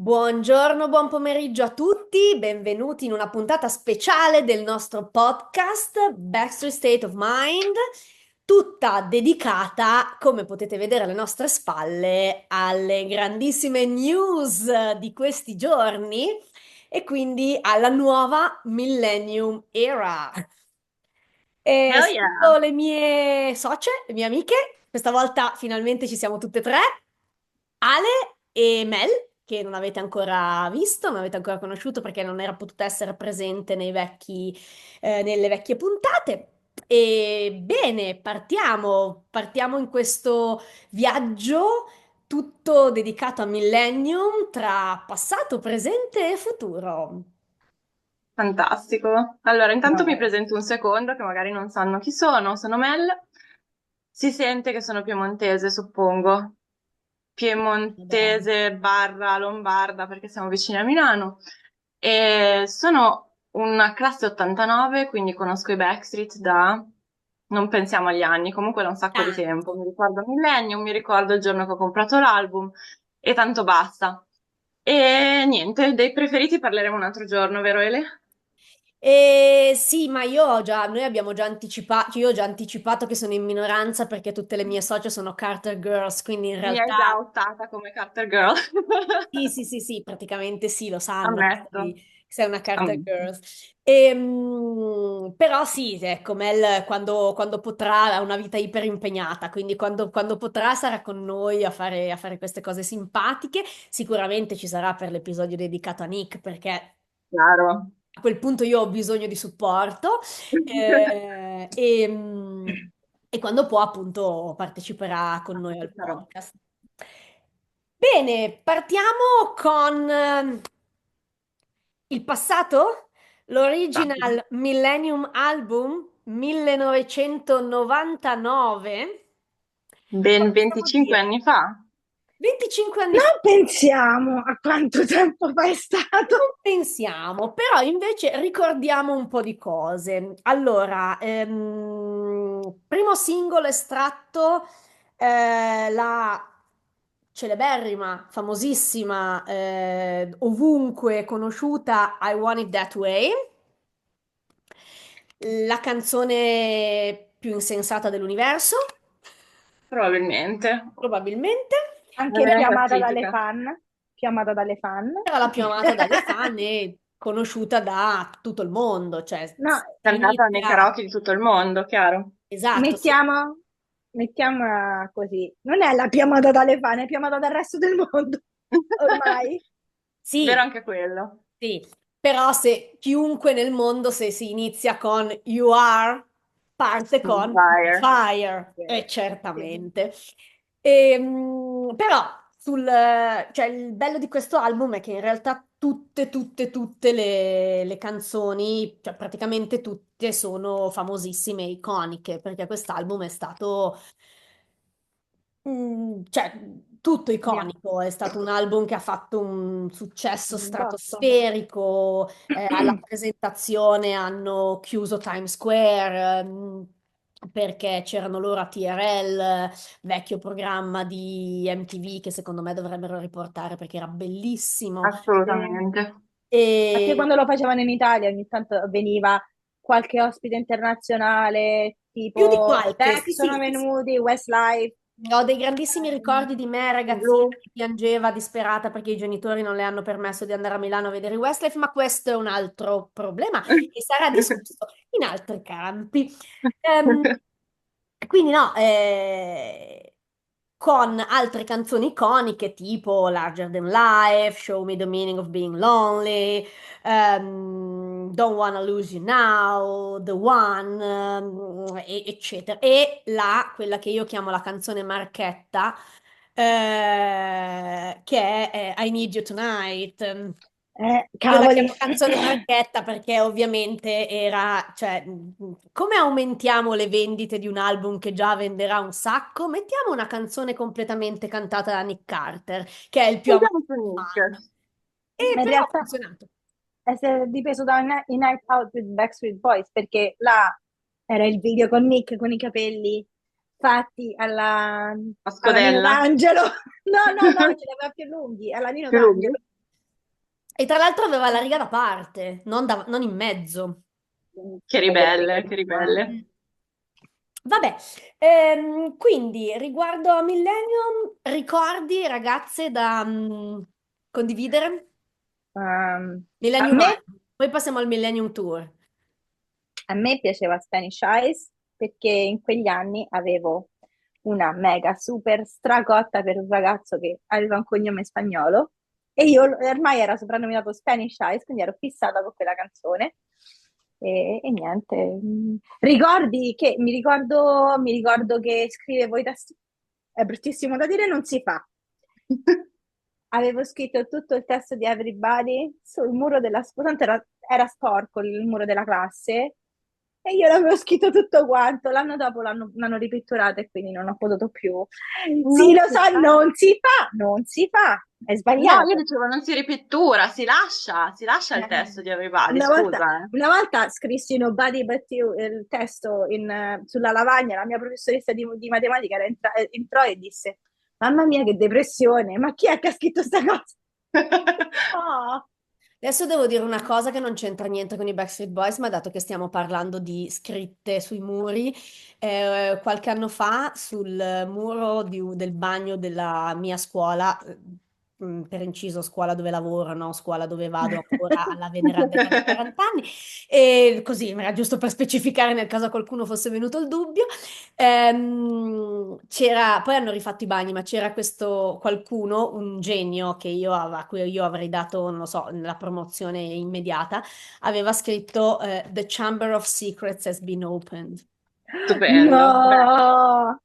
Buongiorno, buon pomeriggio a tutti, benvenuti in una puntata speciale del nostro podcast Backstreet State of Mind, tutta dedicata, come potete vedere alle nostre spalle, alle grandissime news di questi giorni e quindi alla nuova Millennium Era. Hell yeah! Saluto le mie socie, le mie amiche, questa volta finalmente ci siamo tutte e tre. Ale e Mel, che non avete ancora visto, non avete ancora conosciuto perché non era potuta essere presente nelle vecchie puntate. E bene, partiamo in questo viaggio tutto dedicato a Millennium tra passato, presente e futuro. Fantastico. Allora, intanto mi No. presento un secondo, che magari non sanno chi sono. Sono Mel. Si sente che sono piemontese, suppongo. Madonna. Piemontese barra lombarda, perché siamo vicini a Milano. E sono una classe 89, quindi conosco i Backstreet da... Non pensiamo agli anni, comunque da un sacco di Tanto. tempo. Mi ricordo Millennium, mi ricordo il giorno che ho comprato l'album e tanto basta. E niente, dei preferiti parleremo un altro giorno, vero Ele? Sì, ma noi abbiamo già anticipato, io ho già anticipato che sono in minoranza perché tutte le mie socie sono Carter Girls, quindi in Mi hai realtà già ottata come Carter Girl. sì, sì, sì, sì, praticamente sì, lo sanno Ammetto. che sei una Carter Ammetto. Girls. Però sì, ecco, Mel quando potrà ha una vita iper impegnata, quindi quando potrà sarà con noi a fare queste cose simpatiche. Sicuramente ci sarà per l'episodio dedicato a Nick perché Chiaro. a quel punto io ho bisogno di supporto e quando può appunto parteciperà con noi al Sarò. podcast. Bene, partiamo con il passato, Vai. l'original Millennium Album 1999. Ben Cosa possiamo 25 dire? anni fa. 25 anni fa. Non pensiamo a quanto tempo fa è stato. Non pensiamo, però invece ricordiamo un po' di cose. Allora, primo singolo estratto, la celeberrima, famosissima, ovunque conosciuta I Want It That Way, la canzone più insensata dell'universo, Probabilmente. probabilmente. Anche Non più è amata dalle classifica. fan. Più amata dalle fan. Era la più amata dalle fan e conosciuta da tutto il mondo, cioè No, si Cantata nei inizia, karaoke di tutto il mondo, chiaro. esatto, mettiamola così. Non è la più amata dalle fan, è più amata dal resto del mondo. Ormai. Vero sì, anche quello. sì, però se chiunque nel mondo se si inizia con You Are, parte con Fire. Fire, Sì, e sì. certamente. Però cioè, il bello di questo album è che in realtà tutte le canzoni, cioè praticamente tutte sono famosissime e iconiche, perché quest'album è stato cioè, tutto Abbiamo iconico, è stato un album che ha fatto un successo un botto. stratosferico, alla presentazione hanno chiuso Times Square, perché c'erano loro a TRL, vecchio programma di MTV che secondo me dovrebbero riportare perché era bellissimo. Sì. Assolutamente. Anche E quando lo facevano in Italia, ogni tanto veniva qualche ospite internazionale, più di tipo qualche, sì, Beck, sono sì, sì, sì. venuti, Westlife. Ho dei grandissimi ricordi di me, ragazzina, Blu. che piangeva disperata perché i genitori non le hanno permesso di andare a Milano a vedere i Westlife, ma questo è un altro problema e sarà discusso in altri campi. Ehm, quindi no, con altre canzoni iconiche tipo Larger Than Life, Show Me the Meaning of Being Lonely, Don't Wanna Lose You Now, The One, eccetera. E quella che io chiamo la canzone marchetta, che è I Need You Tonight. Io la Cavoli. chiamo canzone marchetta perché ovviamente era, cioè, come aumentiamo le vendite di un album che già venderà un sacco? Mettiamo una canzone completamente cantata da Nick Carter, che è il più amato Andiamo su dai fan. Nick. E Ma in però ha realtà funzionato. è dipeso da I Night Out with Backstreet Boys perché là era il video con Nick con i capelli fatti A alla Nino scodella. D'Angelo. No, no, no, ce li aveva più lunghi, alla Nino Più lunghi? D'Angelo. E tra l'altro aveva la riga da parte, non in mezzo. Che ribelle, che ribelle. Mm. Vabbè, quindi riguardo a Millennium, ricordi ragazze da condividere? A Millennium me, Eye. Poi passiamo al Millennium Tour. a me piaceva Spanish Eyes perché in quegli anni avevo una mega super stracotta per un ragazzo che aveva un cognome spagnolo e io ormai era soprannominato Spanish Eyes, quindi ero fissata con quella canzone. E niente, mi ricordo che scrivevo i testi, è bruttissimo da dire, non si fa. Avevo scritto tutto il testo di Everybody sul muro della scuola, tanto era sporco il muro della classe e io l'avevo scritto tutto quanto. L'anno dopo l'hanno ripitturato e quindi non ho potuto più. Non Sì, lo si so, fa. non si fa, è No, io sbagliato. dicevo non si ripettura, si lascia il testo di Everybody, Una volta, scusa, eh. una volta scrissi Nobody But You, il testo sulla lavagna, la mia professoressa di matematica entrò e disse: Mamma mia, che depressione, ma chi è che ha scritto sta cosa? Oh, Adesso devo dire una cosa che non c'entra niente con i Backstreet Boys, ma dato che stiamo parlando di scritte sui muri, qualche anno fa sul muro del bagno della mia scuola, per inciso scuola dove lavoro, no? Scuola dove vado ancora alla veneranda età di 40 anni, e così era giusto per specificare nel caso a qualcuno fosse venuto il dubbio. Poi hanno rifatto i bagni, ma c'era questo qualcuno, un genio a cui io avrei dato, non lo so, la promozione immediata, aveva scritto The Chamber of Secrets has been opened. Stupendo. Beh, no,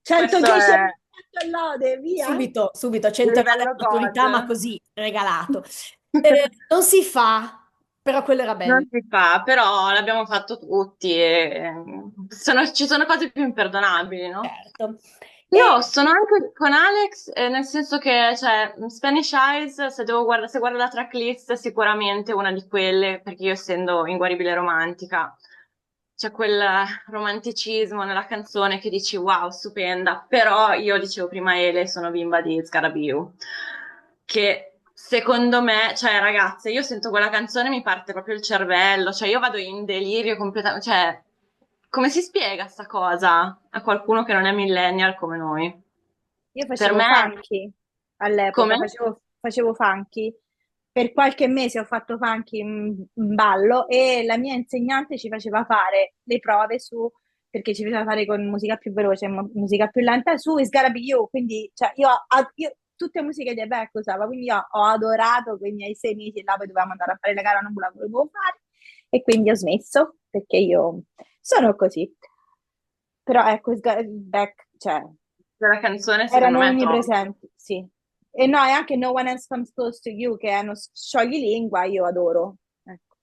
100 questo gesce è lode, via. Subito, subito, 100 lode livello di maturità, ma God. così, regalato. Non si fa, però quello era Non bello. si fa, però l'abbiamo fatto tutti e ci sono cose più imperdonabili, no? Certo. E Io sono anche con Alex, nel senso che, cioè, Spanish Eyes, se guardo la tracklist, è sicuramente una di quelle, perché io essendo inguaribile romantica, c'è quel romanticismo nella canzone che dici, wow, stupenda, però io dicevo prima Ele, sono bimba di Scarabiu, che secondo me, cioè, ragazze, io sento quella canzone e mi parte proprio il cervello, cioè, io vado in delirio completamente, cioè, come si spiega sta cosa a qualcuno che non è millennial come noi? Io Per facevo me, funky come? all'epoca, facevo funky. Per qualche mese ho fatto funky in ballo e la mia insegnante ci faceva fare le prove perché ci faceva fare con musica più veloce e musica più lenta su It's Gotta Be You. Quindi, cioè, io tutte musiche di Beck usavo, quindi io ho adorato quei miei 6 mesi là, poi dovevamo andare a fare la gara, non la volevo fare e quindi ho smesso perché io sono così. Però ecco, Beck, cioè, La canzone secondo erano me è top. onnipresenti, sì. E no, e anche No One Else Comes Close to You, che è uno scioglilingua, io adoro. Ecco.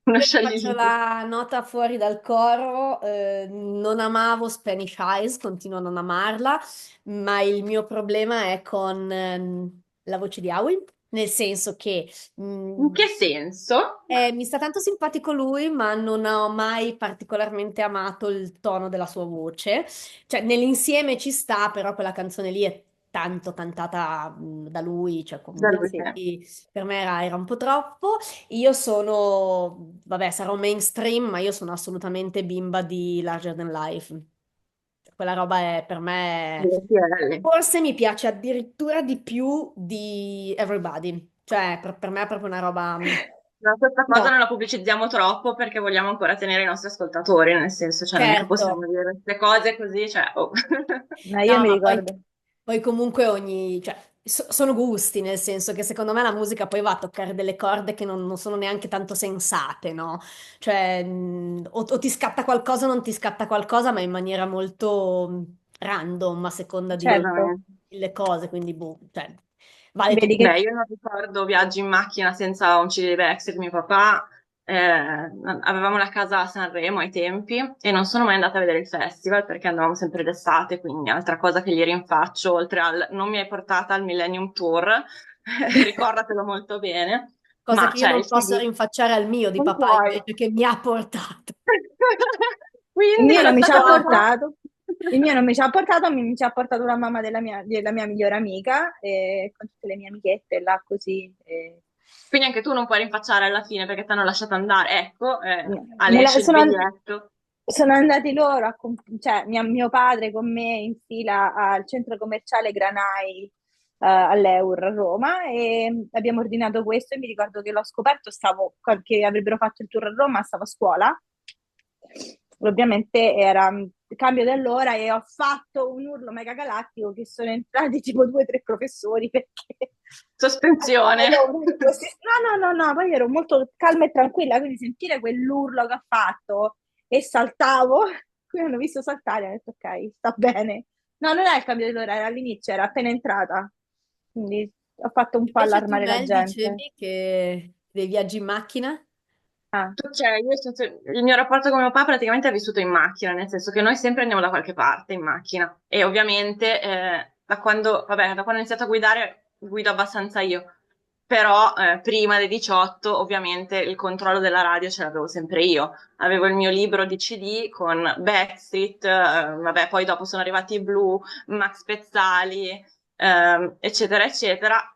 Uno io ti faccio scioglilingua. la nota fuori dal coro, non amavo Spanish Eyes, continuo a non amarla, ma il mio problema è con la voce di Howie, nel senso che In che senso? mi sta tanto simpatico lui, ma non ho mai particolarmente amato il tono della sua voce. Cioè, nell'insieme ci sta, però quella canzone lì è tanto cantata da lui, cioè Da lui, Sì. sì. quindi per me era un po' troppo. Io sono, vabbè, sarò mainstream, ma io sono assolutamente bimba di Larger Than Life. Quella roba è per me, RTL. forse mi piace addirittura di più di Everybody. Cioè, per me è proprio una roba. No, questa cosa No, non la pubblicizziamo troppo perché vogliamo ancora tenere i nostri ascoltatori, nel senso, cioè non è che Certo. possiamo dire queste cose così, cioè, oh. no, io No, mi ma poi, ricordo. poi comunque cioè, sono gusti, nel senso che secondo me la musica poi va a toccare delle corde che non sono neanche tanto sensate, no? Cioè, o ti scatta qualcosa o non ti scatta qualcosa, ma in maniera molto random, a seconda Certo, delle cose, quindi boh, cioè, vale vedi tutto. Beh, che io non ricordo viaggi in macchina senza un CD dei Backstreet. Mio papà, avevamo la casa a Sanremo ai tempi e non sono mai andata a vedere il festival perché andavamo sempre d'estate, quindi altra cosa che gli rinfaccio, oltre al non mi hai portata al Millennium Tour, ricordatelo molto bene, Cosa ma che io c'è il non posso CD, rinfacciare al mio di non papà puoi. invece che mi ha portato. il Quindi mio non mi ci questa ha cosa... portato. Il mio non mi ci ha portato, mi ci ha portato la mamma della mia migliore amica e con tutte le mie amichette là così. Quindi anche tu non puoi rinfacciare alla fine perché ti hanno lasciato andare. Ecco, Ale Me la- esce il sono, biglietto. sono andati loro, cioè mio padre con me in fila al centro commerciale Granai, all'Eur a Roma, e abbiamo ordinato questo e mi ricordo che l'ho scoperto, che avrebbero fatto il tour a Roma, stavo a scuola. Ovviamente era cambio dell'ora e ho fatto un urlo mega galattico che sono entrati tipo due o tre professori perché Sospensione. no, no, no, no, poi ero molto calma e tranquilla, quindi sentire quell'urlo che ha fatto e saltavo, qui hanno visto saltare, ho detto ok, sta bene. No, non è il cambio dell'ora, era all'inizio, era appena entrata, quindi ho fatto un po' Invece tu, allarmare la Mel, gente. dicevi che dei viaggi in macchina? Ah, Cioè, il mio rapporto con mio papà praticamente è vissuto in macchina, nel senso che noi sempre andiamo da qualche parte in macchina e ovviamente vabbè, da quando ho iniziato a guidare guido abbastanza io, però prima dei 18 ovviamente il controllo della radio ce l'avevo sempre io, avevo il mio libro di CD con Backstreet, vabbè, poi dopo sono arrivati i Blue, Max Pezzali, eccetera, eccetera.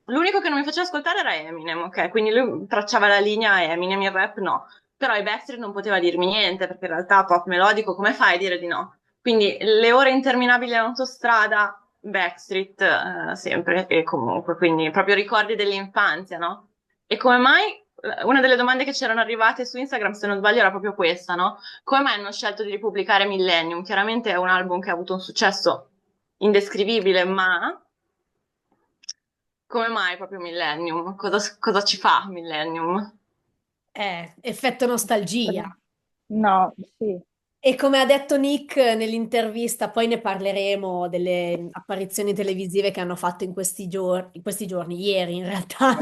L'unico che non mi faceva ascoltare era Eminem, ok? Quindi lui tracciava la linea a Eminem, il rap no. Però i Backstreet non poteva dirmi niente, perché in realtà pop melodico, come fai a dire di no? Quindi le ore interminabili in autostrada, Backstreet, sempre e comunque, quindi proprio ricordi dell'infanzia, no? E come mai? Una delle domande che c'erano arrivate su Instagram, se non sbaglio, era proprio questa, no? Come mai hanno scelto di ripubblicare Millennium? Chiaramente è un album che ha avuto un successo indescrivibile, ma come mai proprio Millennium? Cosa ci fa Millennium? Effetto nostalgia. no, sì. E come ha detto Nick nell'intervista, poi ne parleremo delle apparizioni televisive che hanno fatto in questi giorni, ieri in realtà,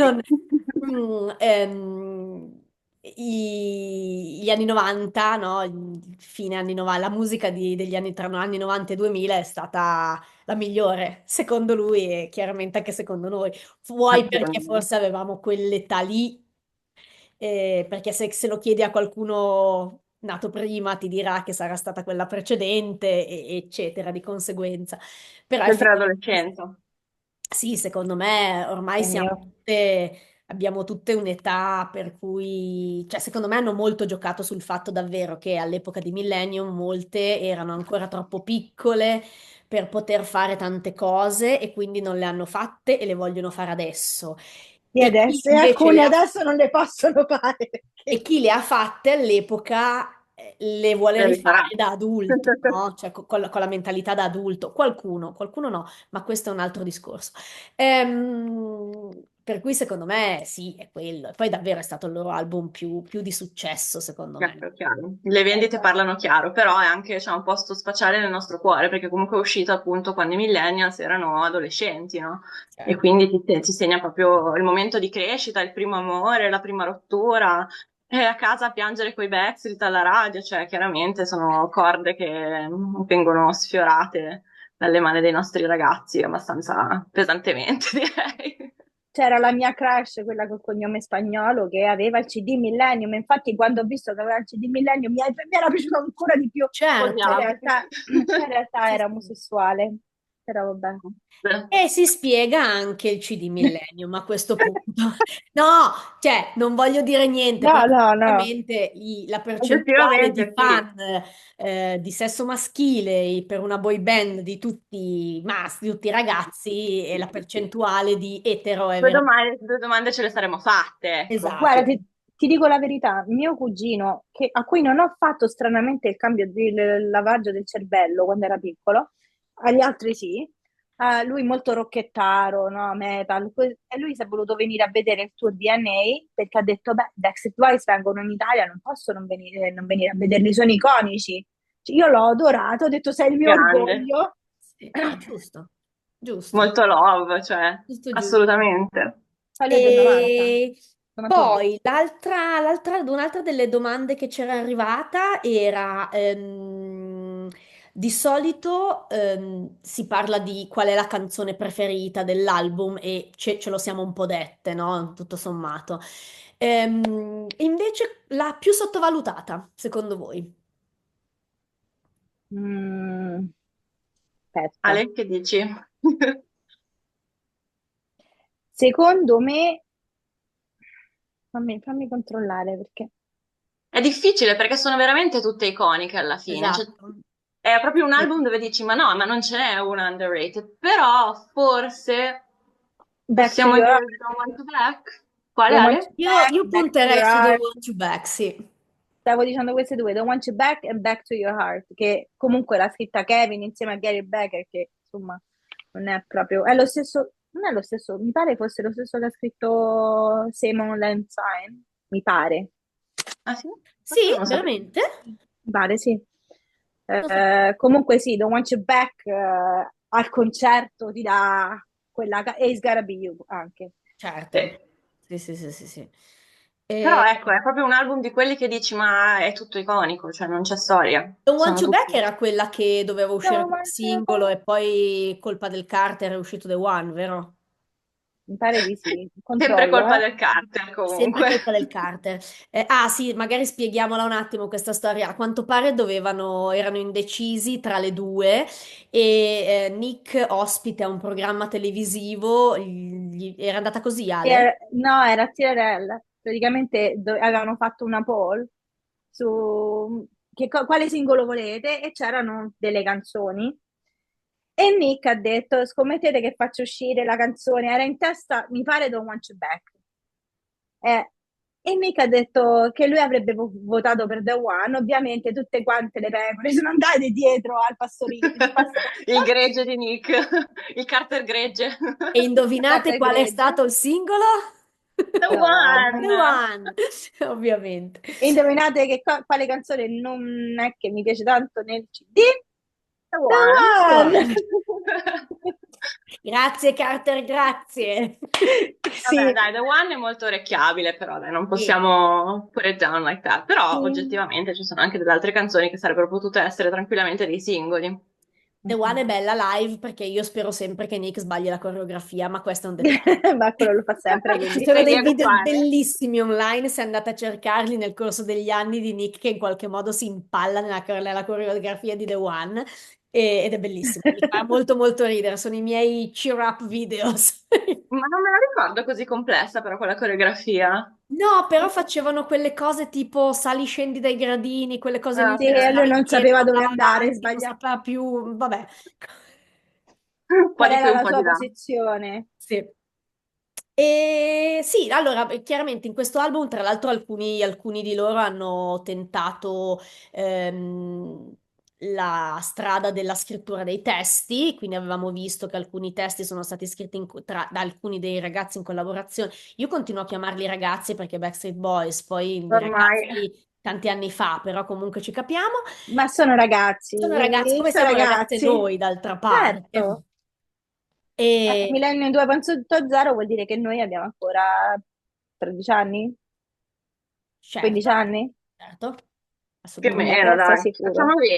gli anni 90, no? Il fine anni 90, la musica degli anni tra anni 90 e 2000 è stata la migliore, secondo lui e chiaramente anche secondo noi. Vuoi Anche perché secondo me. forse avevamo quell'età lì, perché se lo chiedi a qualcuno nato prima ti dirà che sarà stata quella precedente, eccetera, di conseguenza. Però Sempre effettivamente l'adolescenza. sì, secondo me ormai Il mio. abbiamo tutte un'età per cui, cioè secondo me hanno molto giocato sul fatto davvero che all'epoca di Millennium molte erano ancora troppo piccole per poter fare tante cose e quindi non le hanno fatte e le vogliono fare adesso. Di E chi adesso, e invece alcune adesso non le possono fare e perché chi le ha fatte all'epoca le vuole Le rifarà. rifare da adulto, no? Cioè con la mentalità da adulto. Qualcuno no, ma questo è un altro discorso. Per cui secondo me sì, è quello. E poi davvero è stato il loro album più di successo, secondo me. Chiaro, chiaro. Le vendite parlano chiaro, però è anche, diciamo, un posto speciale nel nostro cuore, perché comunque è uscito appunto quando i millennials erano adolescenti, no? E Certo. quindi ti segna proprio il momento di crescita, il primo amore, la prima rottura, e a casa a piangere coi Backstreet alla radio, cioè chiaramente sono corde che vengono sfiorate dalle mani dei nostri ragazzi abbastanza pesantemente, direi. c'era la mia crush, quella col cognome spagnolo, che aveva il CD Millennium. Infatti, quando ho visto che aveva il CD Millennium, mi era piaciuto ancora di più. Certo. Poi in realtà Sì, era sì. omosessuale. Però vabbè. Sì. E si spiega anche il CD Millennium a questo punto. No, cioè, non voglio dire niente, però No, no, no. effettivamente la percentuale di Effettivamente sì. fan di sesso maschile per una boy band di tutti i di tutti i ragazzi e la percentuale di etero è veramente... Due domande ce le saremmo fatte, ecco. Guarda, Esatto. ti dico la verità, mio cugino, a cui non ho fatto stranamente il cambio di lavaggio del cervello quando era piccolo, agli altri sì, lui molto rocchettaro, no, metal, e lui si è voluto venire a vedere il tour DNA perché ha detto, beh, Backstreet Boys vengono in Italia, non posso non venire a vederli, sono iconici. Cioè, io l'ho adorato, ho detto, sei il mio Grande. orgoglio. Sì, no, giusto, giusto, Molto love, cioè, giusto, giusto. assolutamente. Poi lui è del 90, E 91. poi un'altra delle domande che c'era arrivata era di solito si parla di qual è la canzone preferita dell'album e ce lo siamo un po' dette, no? Tutto sommato. Invece la più sottovalutata, secondo voi? Mm, aspetta. Ale, che dici? Secondo me fammi controllare perché. È difficile perché sono veramente tutte iconiche alla fine. Cioè, Esatto. è proprio un Sì. album dove dici, ma no, ma non ce n'è una underrated. Però forse Back to possiamo Your dire Heart. Don't Want to Back. Quale Don't Want You Ale? Back, Io Back to Your punterei su The Heart. One to Back, sì. Stavo dicendo queste due, Don't Want You Back e Back to Your Heart, che comunque l'ha scritta Kevin insieme a Gary Becker, che insomma non è proprio, è lo stesso, non è lo stesso, mi pare fosse lo stesso che ha scritto Simon Lansine, mi pare. Ah sì? Sì, Questo non lo sapevo. veramente? Mi pare, sì. Non so. Comunque sì, Don't Want You Back al concerto ti dà quella... E It's Gotta Be You anche. Certo. Sì. Sì, sì, sì, sì, sì. Però E ecco, è proprio un album di quelli che dici, ma è tutto iconico, cioè non c'è storia. Don't Want Sono You Back tutti era quella che doveva uscire Don't come Want You singolo Back. e poi colpa del Carter è uscito The One, vero? Mi pare di sì, sempre controllo, colpa eh. del Carter Sempre comunque. colpa del Carter. Ah sì, magari spieghiamola un attimo questa storia. A quanto pare erano indecisi tra le due e Nick, ospite a un programma televisivo, era andata così, Ale? No, era TRL. Praticamente avevano fatto una poll su quale singolo volete e c'erano delle canzoni. E Nick ha detto: scommettete che faccio uscire la canzone. Era in testa, mi pare, Don't Want You Back. Eh, e Nick ha detto che lui avrebbe votato per The One. Ovviamente tutte quante le pecore sono andate dietro al pastorino. Il Il gregge di Nick, il Carter gregge. E indovinate carta qual è egregia. stato il singolo? The The One. The One! One, ovviamente. E indovinate quale canzone non è che mi piace tanto nel CD? The The One! The One! One. Grazie Carter, grazie. Vabbè, Sì, dai, The One è molto orecchiabile, però dai, non Sì. possiamo put it down like that. Però sì. oggettivamente ci sono anche delle altre canzoni che sarebbero potute essere tranquillamente dei singoli. The One Mhm. è bella live perché io spero sempre che Nick sbagli la coreografia, ma questo è un dettaglio. Ma quello lo fa sempre, Ci quindi. sono E dei Diego video uguale. bellissimi online, se andate a cercarli nel corso degli anni di Nick che in qualche modo si impalla nella coreografia di The One ed è bellissimo, mi fa molto molto ridere, sono i miei cheer up videos. Ma non me la ricordo così complessa però quella coreografia. No, però facevano quelle cose tipo sali, scendi dai gradini, quelle cose Ah, lì Sì, per e lui stare non indietro, sapeva dove andava andare, avanti, non sbaglia. sapeva più, vabbè. un po' Qual di qui, era un la po' di sua là. posizione? Sì. E sì, allora, chiaramente in questo album, tra l'altro, alcuni di loro hanno tentato la strada della scrittura dei testi, quindi avevamo visto che alcuni testi sono stati scritti da alcuni dei ragazzi in collaborazione. Io continuo a chiamarli ragazzi perché Backstreet Boys, poi i Ormai. ragazzi tanti anni fa, però comunque ci capiamo. Ma sono Sono ragazzi ragazzi, come sono siamo ragazze ragazzi. noi, d'altra parte. Certo. E Millennium 2.0 vuol dire che noi abbiamo ancora 13 anni? certo, 15 anni? certo, Più o Non ne assolutamente. meno, sei dai. sicuro?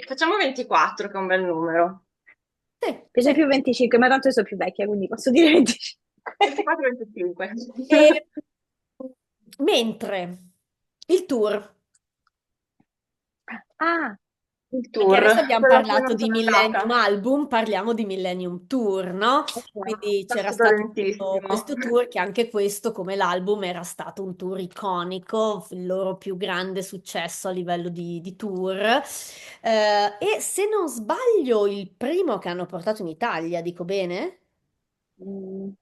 Facciamo 24, che è un bel numero. Sì, Piace sì. più 25, ma tanto io sono più vecchia, quindi posso dire 25. 24-25. E- mentre il tour, Ah, Il perché tour, adesso abbiamo quello a cui parlato non di sono Millennium andata. Album, parliamo di Millennium Tour, no? Quindi c'era stato Assolutamente. questo tour che anche questo, come l'album, era stato un tour iconico, il loro più grande successo a livello di tour. E se non sbaglio, il primo che hanno portato in Italia, dico bene? mm,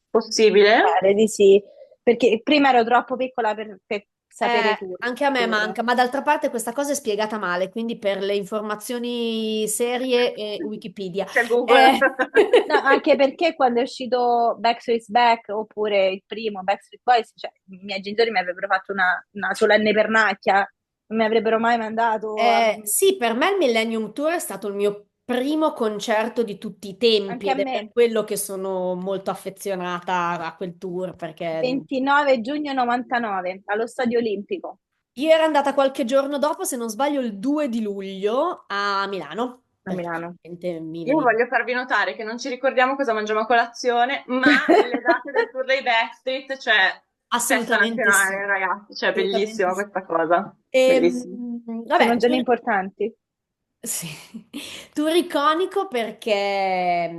Possibile? pare di sì, perché prima ero troppo piccola per sapere i Anche a me tour. manca, ma d'altra parte questa cosa è spiegata male, quindi per le informazioni serie Wikipedia. C'è Google. Eh, No, anche perché quando è uscito Backstreet's Back oppure il primo Backstreet Boys, cioè, i miei genitori mi avrebbero fatto una solenne pernacchia, non mi avrebbero mai mandato sì, per me il Millennium Tour è stato il mio primo concerto di tutti i tempi anche a ed è per me. quello che sono molto affezionata a quel tour, perché 29 giugno 99 allo Stadio Olimpico io ero andata qualche giorno dopo, se non sbaglio, il 2 di luglio a Milano, a perché Milano. ovviamente mi Io veniva. voglio farvi notare che non ci ricordiamo cosa mangiamo a colazione, ma le date del tour dei Backstreet, cioè festa Assolutamente sì, nazionale, ragazzi, cioè assolutamente bellissima sì. questa cosa. Bellissima. Sono Vabbè, giorni importanti. sì. Tour iconico perché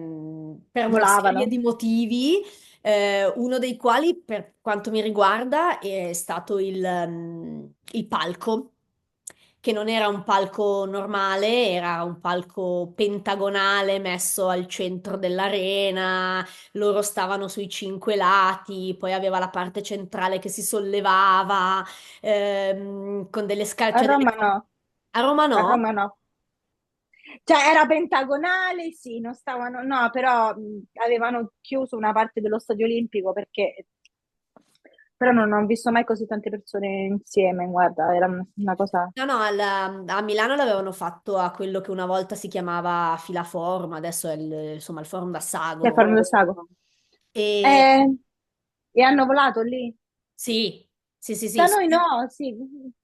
per una serie Volavano. di motivi. uno dei quali, per quanto mi riguarda, è stato il palco, che non era un palco normale, era un palco pentagonale messo al centro dell'arena, loro stavano sui cinque lati, poi aveva la parte centrale che si sollevava, con delle scale, A cioè Roma no, a Roma a no? Roma no. Cioè era pentagonale, sì, non stavano, no, però avevano chiuso una parte dello stadio olimpico perché, però non ho visto mai così tante persone insieme, guarda, era una cosa, No, no, a Milano l'avevano fatto a quello che una volta si chiamava Filaforum, adesso è insomma il Forum che d'Assago. fanno lo sago. E Eh, e hanno volato lì? sì, sì, sì, sì, Da noi no, sì,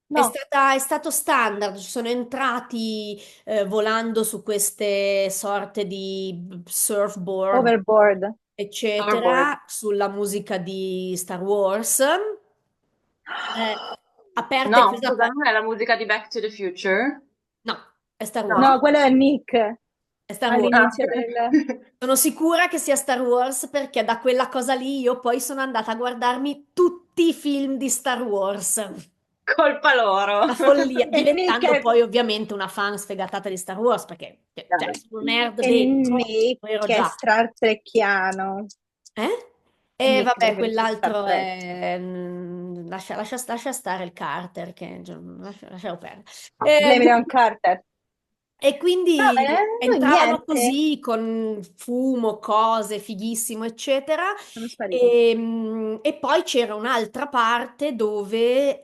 no, è stato standard, ci sono entrati volando su queste sorte di surfboard, overboard. Hoverboard. eccetera, sulla musica di Star Wars, aperte No, chiusa, scusa, non è la musica di Back to the Future? no, è Star Wars, No, No? quello è Nick è Star Wars. Ah, all'inizio del... Sono sicura che sia Star Wars perché da quella cosa lì io poi sono andata a guardarmi tutti i film di Star Wars. colpa loro. La follia, E Nick diventando è, poi ovviamente una fan sfegatata di Star Wars perché cioè, sono nerd e dentro, Nick lo ero è già. Star Eh? E E Nick vabbè, preferisce Star quell'altro Trek. è... lascia stare il Carter, che lasciamo perdere. Blame it Ehm, on Carter. E quindi Lui entravano niente, così con fumo, cose, fighissimo, eccetera. sono spariti. E poi c'era un'altra parte dove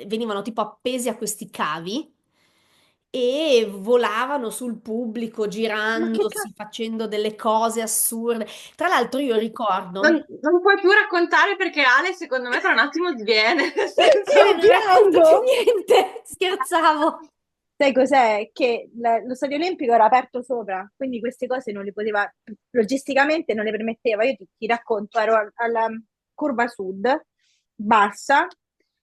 venivano tipo appesi a questi cavi e volavano sul pubblico, Ma che girandosi, cazzo? facendo delle cose assurde. Tra l'altro io ricordo... Non puoi più raccontare perché Ale, secondo me, tra un attimo sviene. Nel Io senso, Non racconto più piango! niente, scherzavo. Sai cos'è? Che lo stadio olimpico era aperto sopra, quindi queste cose non le poteva, logisticamente non le permetteva. Io ti racconto, ero alla curva sud, bassa,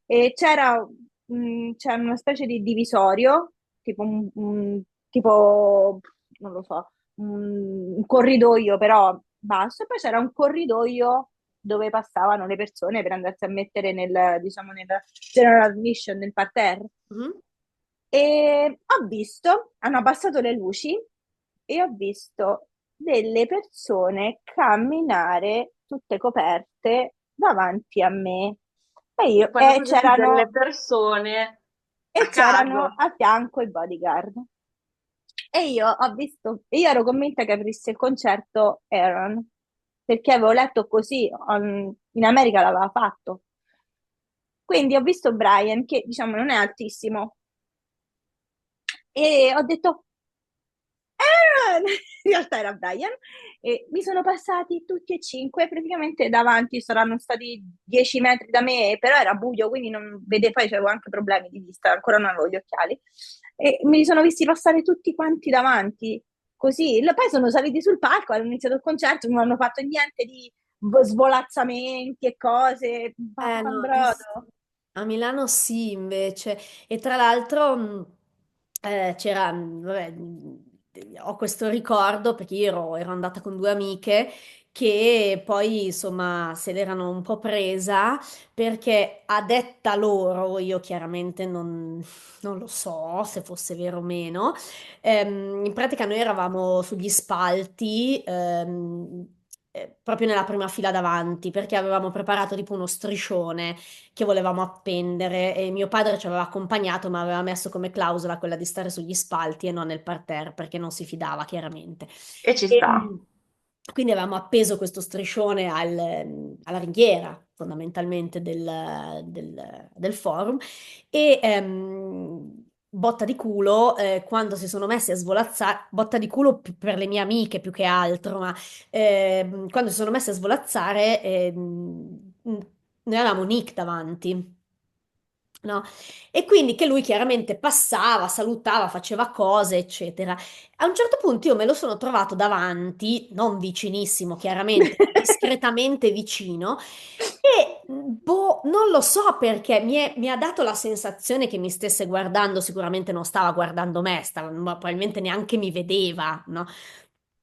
e c'era una specie di divisorio, tipo, tipo, non lo so, un corridoio però basso, e poi c'era un corridoio dove passavano le persone per andarsi a mettere diciamo, nel general admission, nel parterre. Mhm. E ho visto, hanno abbassato le luci e ho visto delle persone camminare tutte coperte davanti a me. E e io, poi hanno preso delle c'erano persone e a c'erano caso. a fianco i bodyguard. E io ho visto, io ero convinta che aprisse il concerto Aaron, perché avevo letto così, in America l'aveva fatto. Quindi ho visto Brian, che diciamo non è altissimo, e ho detto, Aaron! In realtà era Brian, e mi sono passati tutti e cinque, praticamente davanti saranno stati 10 metri da me, però era buio, quindi non vedevo, poi avevo anche problemi di vista, ancora non avevo gli occhiali, e mi sono visti passare tutti quanti davanti, così. Poi sono saliti sul palco, hanno iniziato il concerto, non hanno fatto niente di svolazzamenti e cose, No, eh sì. Papandrodo. A Milano sì, invece. E tra l'altro c'era, vabbè, ho questo ricordo perché io ero andata con due amiche che poi insomma se l'erano un po' presa perché a detta loro, io chiaramente non lo so se fosse vero o meno, in pratica noi eravamo sugli spalti. Proprio nella prima fila davanti perché avevamo preparato tipo uno striscione che volevamo appendere e mio padre ci aveva accompagnato ma aveva messo come clausola quella di stare sugli spalti e non nel parterre perché non si fidava chiaramente. E ci E, sta. quindi avevamo appeso questo striscione alla ringhiera fondamentalmente del forum e botta di culo quando si sono messi a svolazzare, botta di culo per le mie amiche più che altro, ma quando si sono messi a svolazzare noi avevamo Nick davanti. No? E quindi che lui chiaramente passava, salutava, faceva cose, eccetera. A un certo punto io me lo sono trovato davanti, non vicinissimo, chiaramente, discretamente vicino, e boh, non lo so perché mi ha dato la sensazione che mi stesse guardando, sicuramente non stava guardando me, ma probabilmente neanche mi vedeva, no?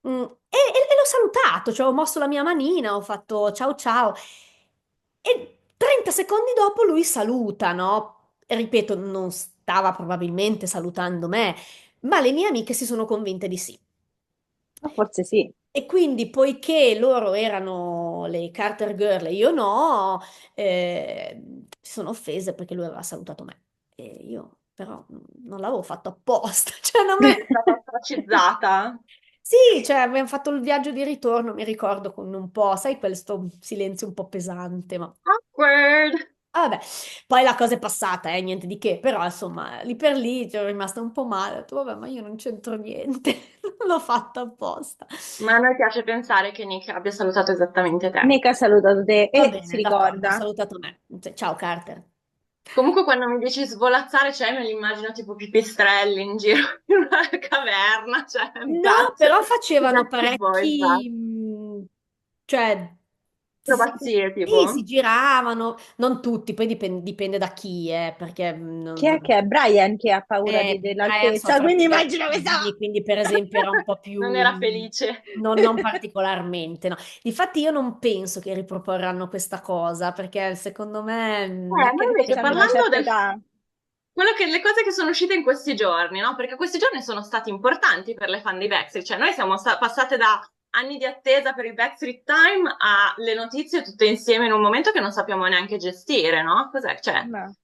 E l'ho salutato, cioè ho mosso la mia manina, ho fatto ciao ciao. E 30 secondi dopo lui saluta, no? E ripeto, non stava probabilmente salutando me, ma le mie amiche si sono convinte di sì. Ma forse sì. E quindi, poiché loro erano le Carter Girl e io no, si sono offese perché lui aveva salutato me. E io però non l'avevo fatto apposta. Cioè, non me... È stata ostracizzata. Sì, cioè, abbiamo fatto il viaggio di ritorno, mi ricordo con un po', sai, questo silenzio un po' pesante, ma... Awkward. Vabbè, poi la cosa è passata, niente di che, però insomma, lì per lì ci ero rimasta un po' male, ho detto, vabbè, ma io non c'entro niente, non l'ho fatto apposta. Ma a noi piace pensare che Nick abbia salutato esattamente te. Nick ha salutato te Va e si bene, d'accordo, ha ricorda. salutato me. Ciao Carter. Comunque quando mi dici svolazzare, cioè me li immagino tipo pipistrelli in giro in una caverna, cioè No, that's però facevano Backstreet Boys, va. parecchi, cioè, si, Acrobazie tipo. sì, si giravano, non tutti, poi dipende da chi, perché Chi è che è? Brian che ha paura Brian dell'altezza, soffre quindi di immagino questa. vertigini, quindi per esempio era un po' Non più, era felice. non particolarmente, no. Difatti io non penso che riproporranno questa cosa, perché secondo me, Anche Ma perché invece hanno una parlando certa del... età. le cose che sono uscite in questi giorni, no? Perché questi giorni sono stati importanti per le fan dei Backstreet, cioè noi siamo passate da anni di attesa per il Backstreet Time alle notizie tutte insieme in un momento che non sappiamo neanche gestire, no? Cos'è? Cioè, No.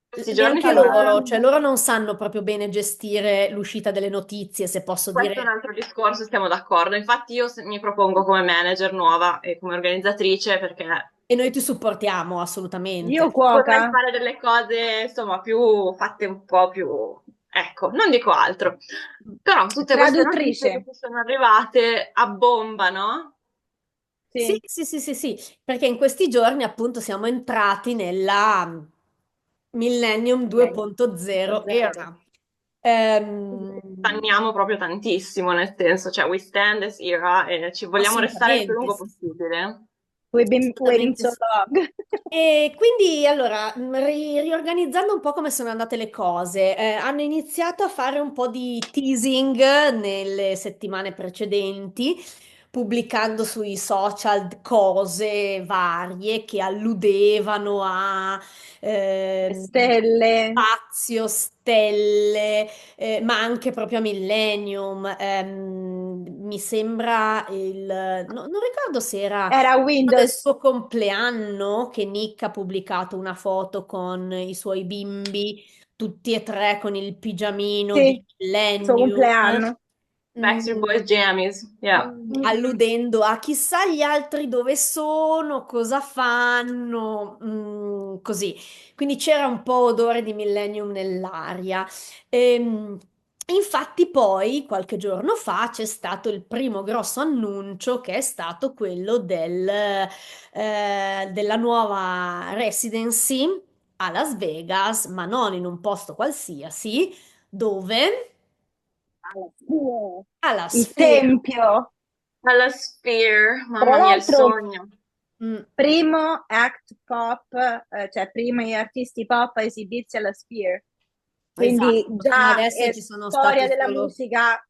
questi giorni neanche Allora, loro, cioè loro non sanno proprio bene gestire l'uscita delle notizie, se posso questo è un dire, altro discorso, siamo d'accordo. Infatti io mi propongo come manager nuova e come organizzatrice perché e noi ti supportiamo assolutamente. io vorrei cuoca, fare delle cose, insomma, più fatte un po' più... Ecco, non dico altro. Però tutte queste notizie che traduttrice, ci sono arrivate a bomba, no? Sì, sì, sì, sì, sì, sì, perché in questi giorni appunto siamo entrati nella Millennium lei, 2.0 zero. era. Ehm, Stanniamo proprio tantissimo, nel senso, cioè, we stand this era e ci vogliamo restare il più assolutamente, lungo sì, sì, possibile. We've been waiting assolutamente so sì. long. E quindi allora, riorganizzando un po' come sono andate le cose, hanno iniziato a fare un po' di teasing nelle settimane precedenti, pubblicando sui social cose varie che alludevano a Stelle, spazio, stelle, ma anche proprio a Millennium. Mi sembra non ricordo se era era del Windows, suo compleanno che Nick ha pubblicato una foto con i suoi bimbi, tutti e tre con il pigiamino sì, di il suo Millennium, compleanno. Backstreet mm, Boys Jammies, yeah. alludendo a chissà gli altri dove sono, cosa fanno, così. Quindi c'era un po' odore di Millennium nell'aria. Ehm, Infatti poi qualche giorno fa c'è stato il primo grosso annuncio che è stato quello della nuova residency a Las Vegas, ma non in un posto qualsiasi, dove? Alla Il Sphere. tempio. Alla Sphere, Tra mamma mia, il l'altro, sogno. Mm, primo act pop, cioè primi artisti pop a esibirsi alla Sphere. Quindi esatto, fino già adesso è ci sono storia stati della solo, musica.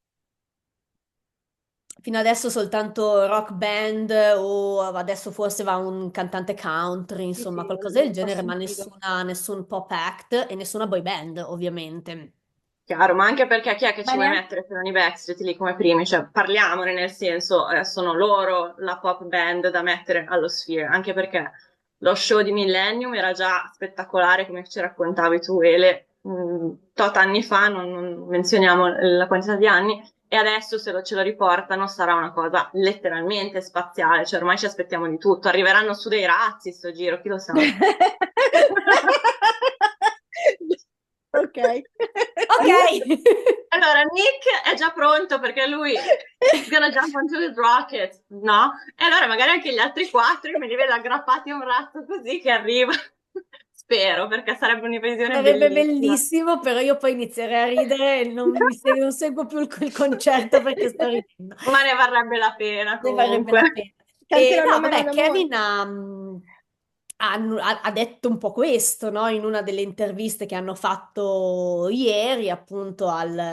fino adesso soltanto rock band o adesso forse va un cantante country, Sì, insomma, sì, qualcosa del ho genere, ma sentito. nessun pop act e nessuna boy band, ovviamente. Chiaro, ma anche perché chi è che Ma ci vuoi neanche... mettere se non i Backstreet lì come primi? Cioè, parliamone nel senso, sono loro la pop band da mettere allo Sphere, anche perché lo show di Millennium era già spettacolare, come ci raccontavi tu, Ele, tot anni fa, non menzioniamo la quantità di anni, e adesso se ce lo riportano sarà una cosa letteralmente spaziale, cioè ormai ci aspettiamo di tutto, arriveranno su dei razzi sto giro, chi lo sa. Ok. Ok! Allora, Nick è già pronto perché lui is gonna jump onto his rocket, no? E allora magari anche gli altri quattro io me li vedo aggrappati a un razzo così che arriva. Spero, perché sarebbe un'invasione Sarebbe bellissima. bellissimo, però io poi inizierei a ridere e non seguo più il concerto perché sto ridendo. Ma ne varrebbe la pena Ne varrebbe comunque. la pena. E Canteranno no, Man on vabbè, the Moon. ha detto un po' questo, no? In una delle interviste che hanno fatto ieri, appunto,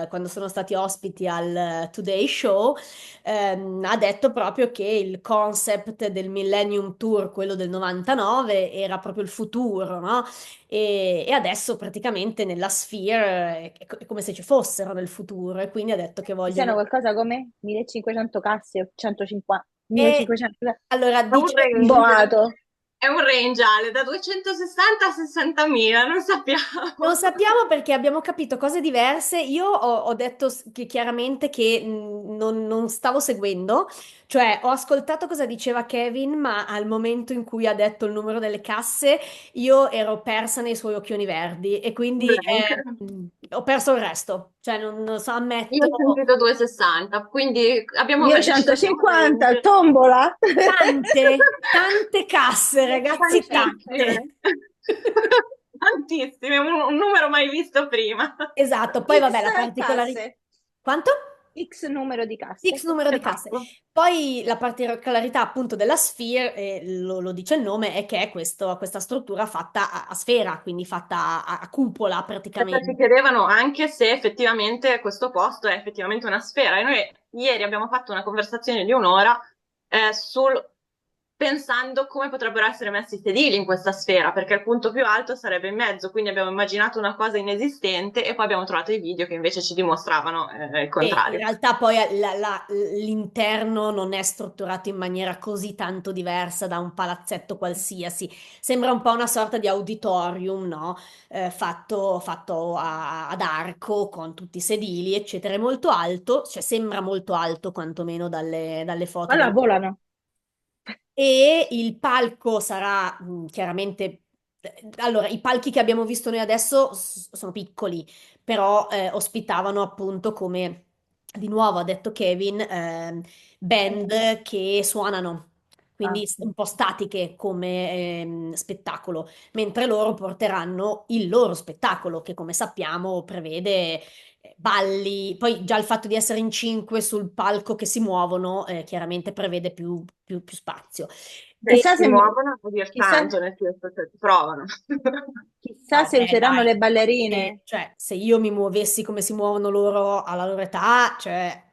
quando sono stati ospiti al Today Show, ha detto proprio che il concept del Millennium Tour, quello del 99, era proprio il futuro, no? E adesso praticamente nella Sphere è come se ci fossero nel futuro, e quindi ha detto che Ci siano vogliono... qualcosa come 1500 casse o 150, E 1500, allora È un dice... un range, boato. è un range, Ale, da 260 a 60.000, non Non sappiamo. sappiamo perché abbiamo capito cose diverse. Io ho detto che chiaramente che non stavo seguendo, cioè ho ascoltato cosa diceva Kevin, ma al momento in cui ha detto il numero delle casse, io ero persa nei suoi occhioni verdi e quindi Blank. ho perso il resto. Cioè, non so, Io ammetto. ho sentito 260, quindi abbiamo Io deciso che è un 150, range. tombola. Tante casse, ragazzi, Tantissime. tante. Tantissime, un numero mai visto prima. Esatto, poi vabbè, X la particolarità... casse, Quanto? X numero di X casse. numero di casse. Esatto. Poi la particolarità appunto della Sphere, lo dice il nome, è che è questa struttura fatta a sfera, quindi fatta a cupola Perché ci praticamente. chiedevano anche se effettivamente questo posto è effettivamente una sfera. E noi ieri abbiamo fatto una conversazione di un'ora pensando come potrebbero essere messi i sedili in questa sfera, perché il punto più alto sarebbe in mezzo, quindi abbiamo immaginato una cosa inesistente e poi abbiamo trovato i video che invece ci dimostravano il E in contrario. realtà poi l'interno non è strutturato in maniera così tanto diversa da un palazzetto qualsiasi. Sembra un po' una sorta di auditorium, no? Fatto ad arco con tutti i sedili, eccetera. È molto alto, cioè sembra molto alto quantomeno dalle foto. Allora volano. E il palco sarà chiaramente... Allora, i palchi che abbiamo visto noi adesso sono piccoli, però ospitavano appunto come, di nuovo ha detto Kevin, band che suonano, Ah. quindi un po' statiche come spettacolo, mentre loro porteranno il loro spettacolo, che come sappiamo prevede balli, poi già il fatto di essere in cinque sul palco che si muovono, chiaramente prevede più spazio. E, Chissà Si se, muovono a dir chissà, tanto, nel senso che provano. chissà no, se beh, useranno dai, le ballerine. cioè, se io mi muovessi come si muovono loro alla loro età, cioè,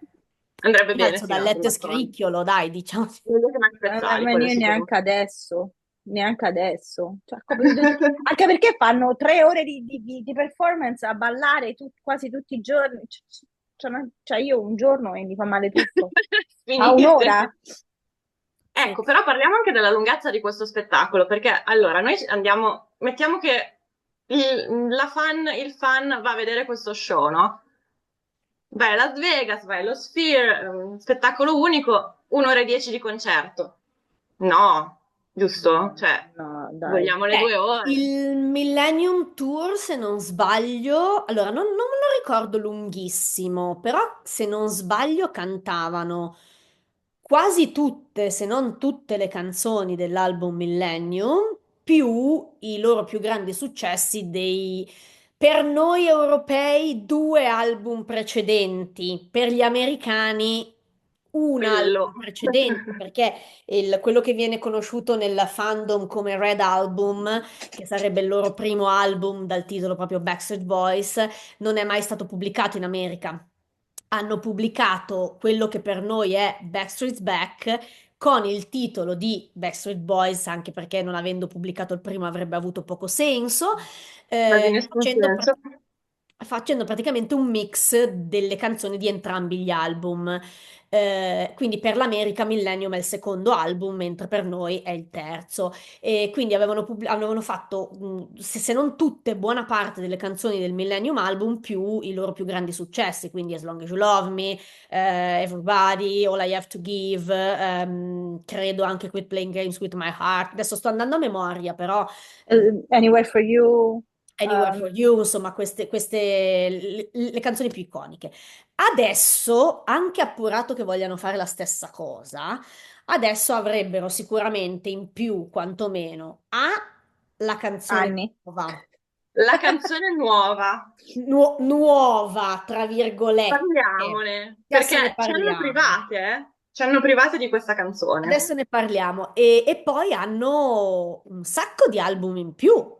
Andrebbe mi bene, alzo sì, dal no, sono letto e d'accordo. scricchiolo, dai, diciamo. Meglio che Max Pezzali, Ma quello è io sicuro. neanche adesso, neanche adesso. Cioè, anche perché fanno 3 ore di performance a ballare quasi tutti i giorni. Cioè, io un giorno e mi fa male tutto. A Finite. un'ora? Sì. Ecco, però parliamo anche della lunghezza di questo spettacolo, perché allora noi andiamo, mettiamo che il fan va a vedere questo show, no? Vai a Las Vegas, vai allo Sphere, un spettacolo unico, 1 ora e 10 di concerto. No, giusto? No, Cioè, no, dai. vogliamo le 2 ore. Il Millennium Tour, se non sbaglio, allora non me lo ricordo lunghissimo, però se non sbaglio cantavano quasi tutte, se non tutte le canzoni dell'album Millennium, più i loro più grandi successi per noi europei, due album precedenti, per gli americani un album Quello. precedente, perché quello che viene conosciuto nel fandom come Red Album, che sarebbe il loro primo album dal titolo proprio Backstreet Boys, non è mai stato pubblicato in America. Hanno pubblicato quello che per noi è Backstreet's Back con il titolo di Backstreet Boys, anche perché non avendo pubblicato il primo avrebbe avuto poco senso, Quasi nessun senso. facendo praticamente un mix delle canzoni di entrambi gli album. Quindi per l'America Millennium è il secondo album, mentre per noi è il terzo. E quindi avevano fatto, se non tutte, buona parte delle canzoni del Millennium Album più i loro più grandi successi, quindi As Long As You Love Me, Everybody, All I Have to Give, credo anche Quit Playing Games with My Heart. Adesso sto andando a memoria, però Anywhere for You. Anywhere for You, insomma, le canzoni più iconiche. Adesso, anche appurato che vogliano fare la stessa cosa, adesso avrebbero sicuramente in più, quantomeno, la canzone Anni. nuova, La canzone nuova. nuova, tra virgolette. Parliamone, Adesso ne perché ci hanno parliamo. private, eh? ci hanno private di questa canzone. Adesso ne parliamo. E poi hanno un sacco di album in più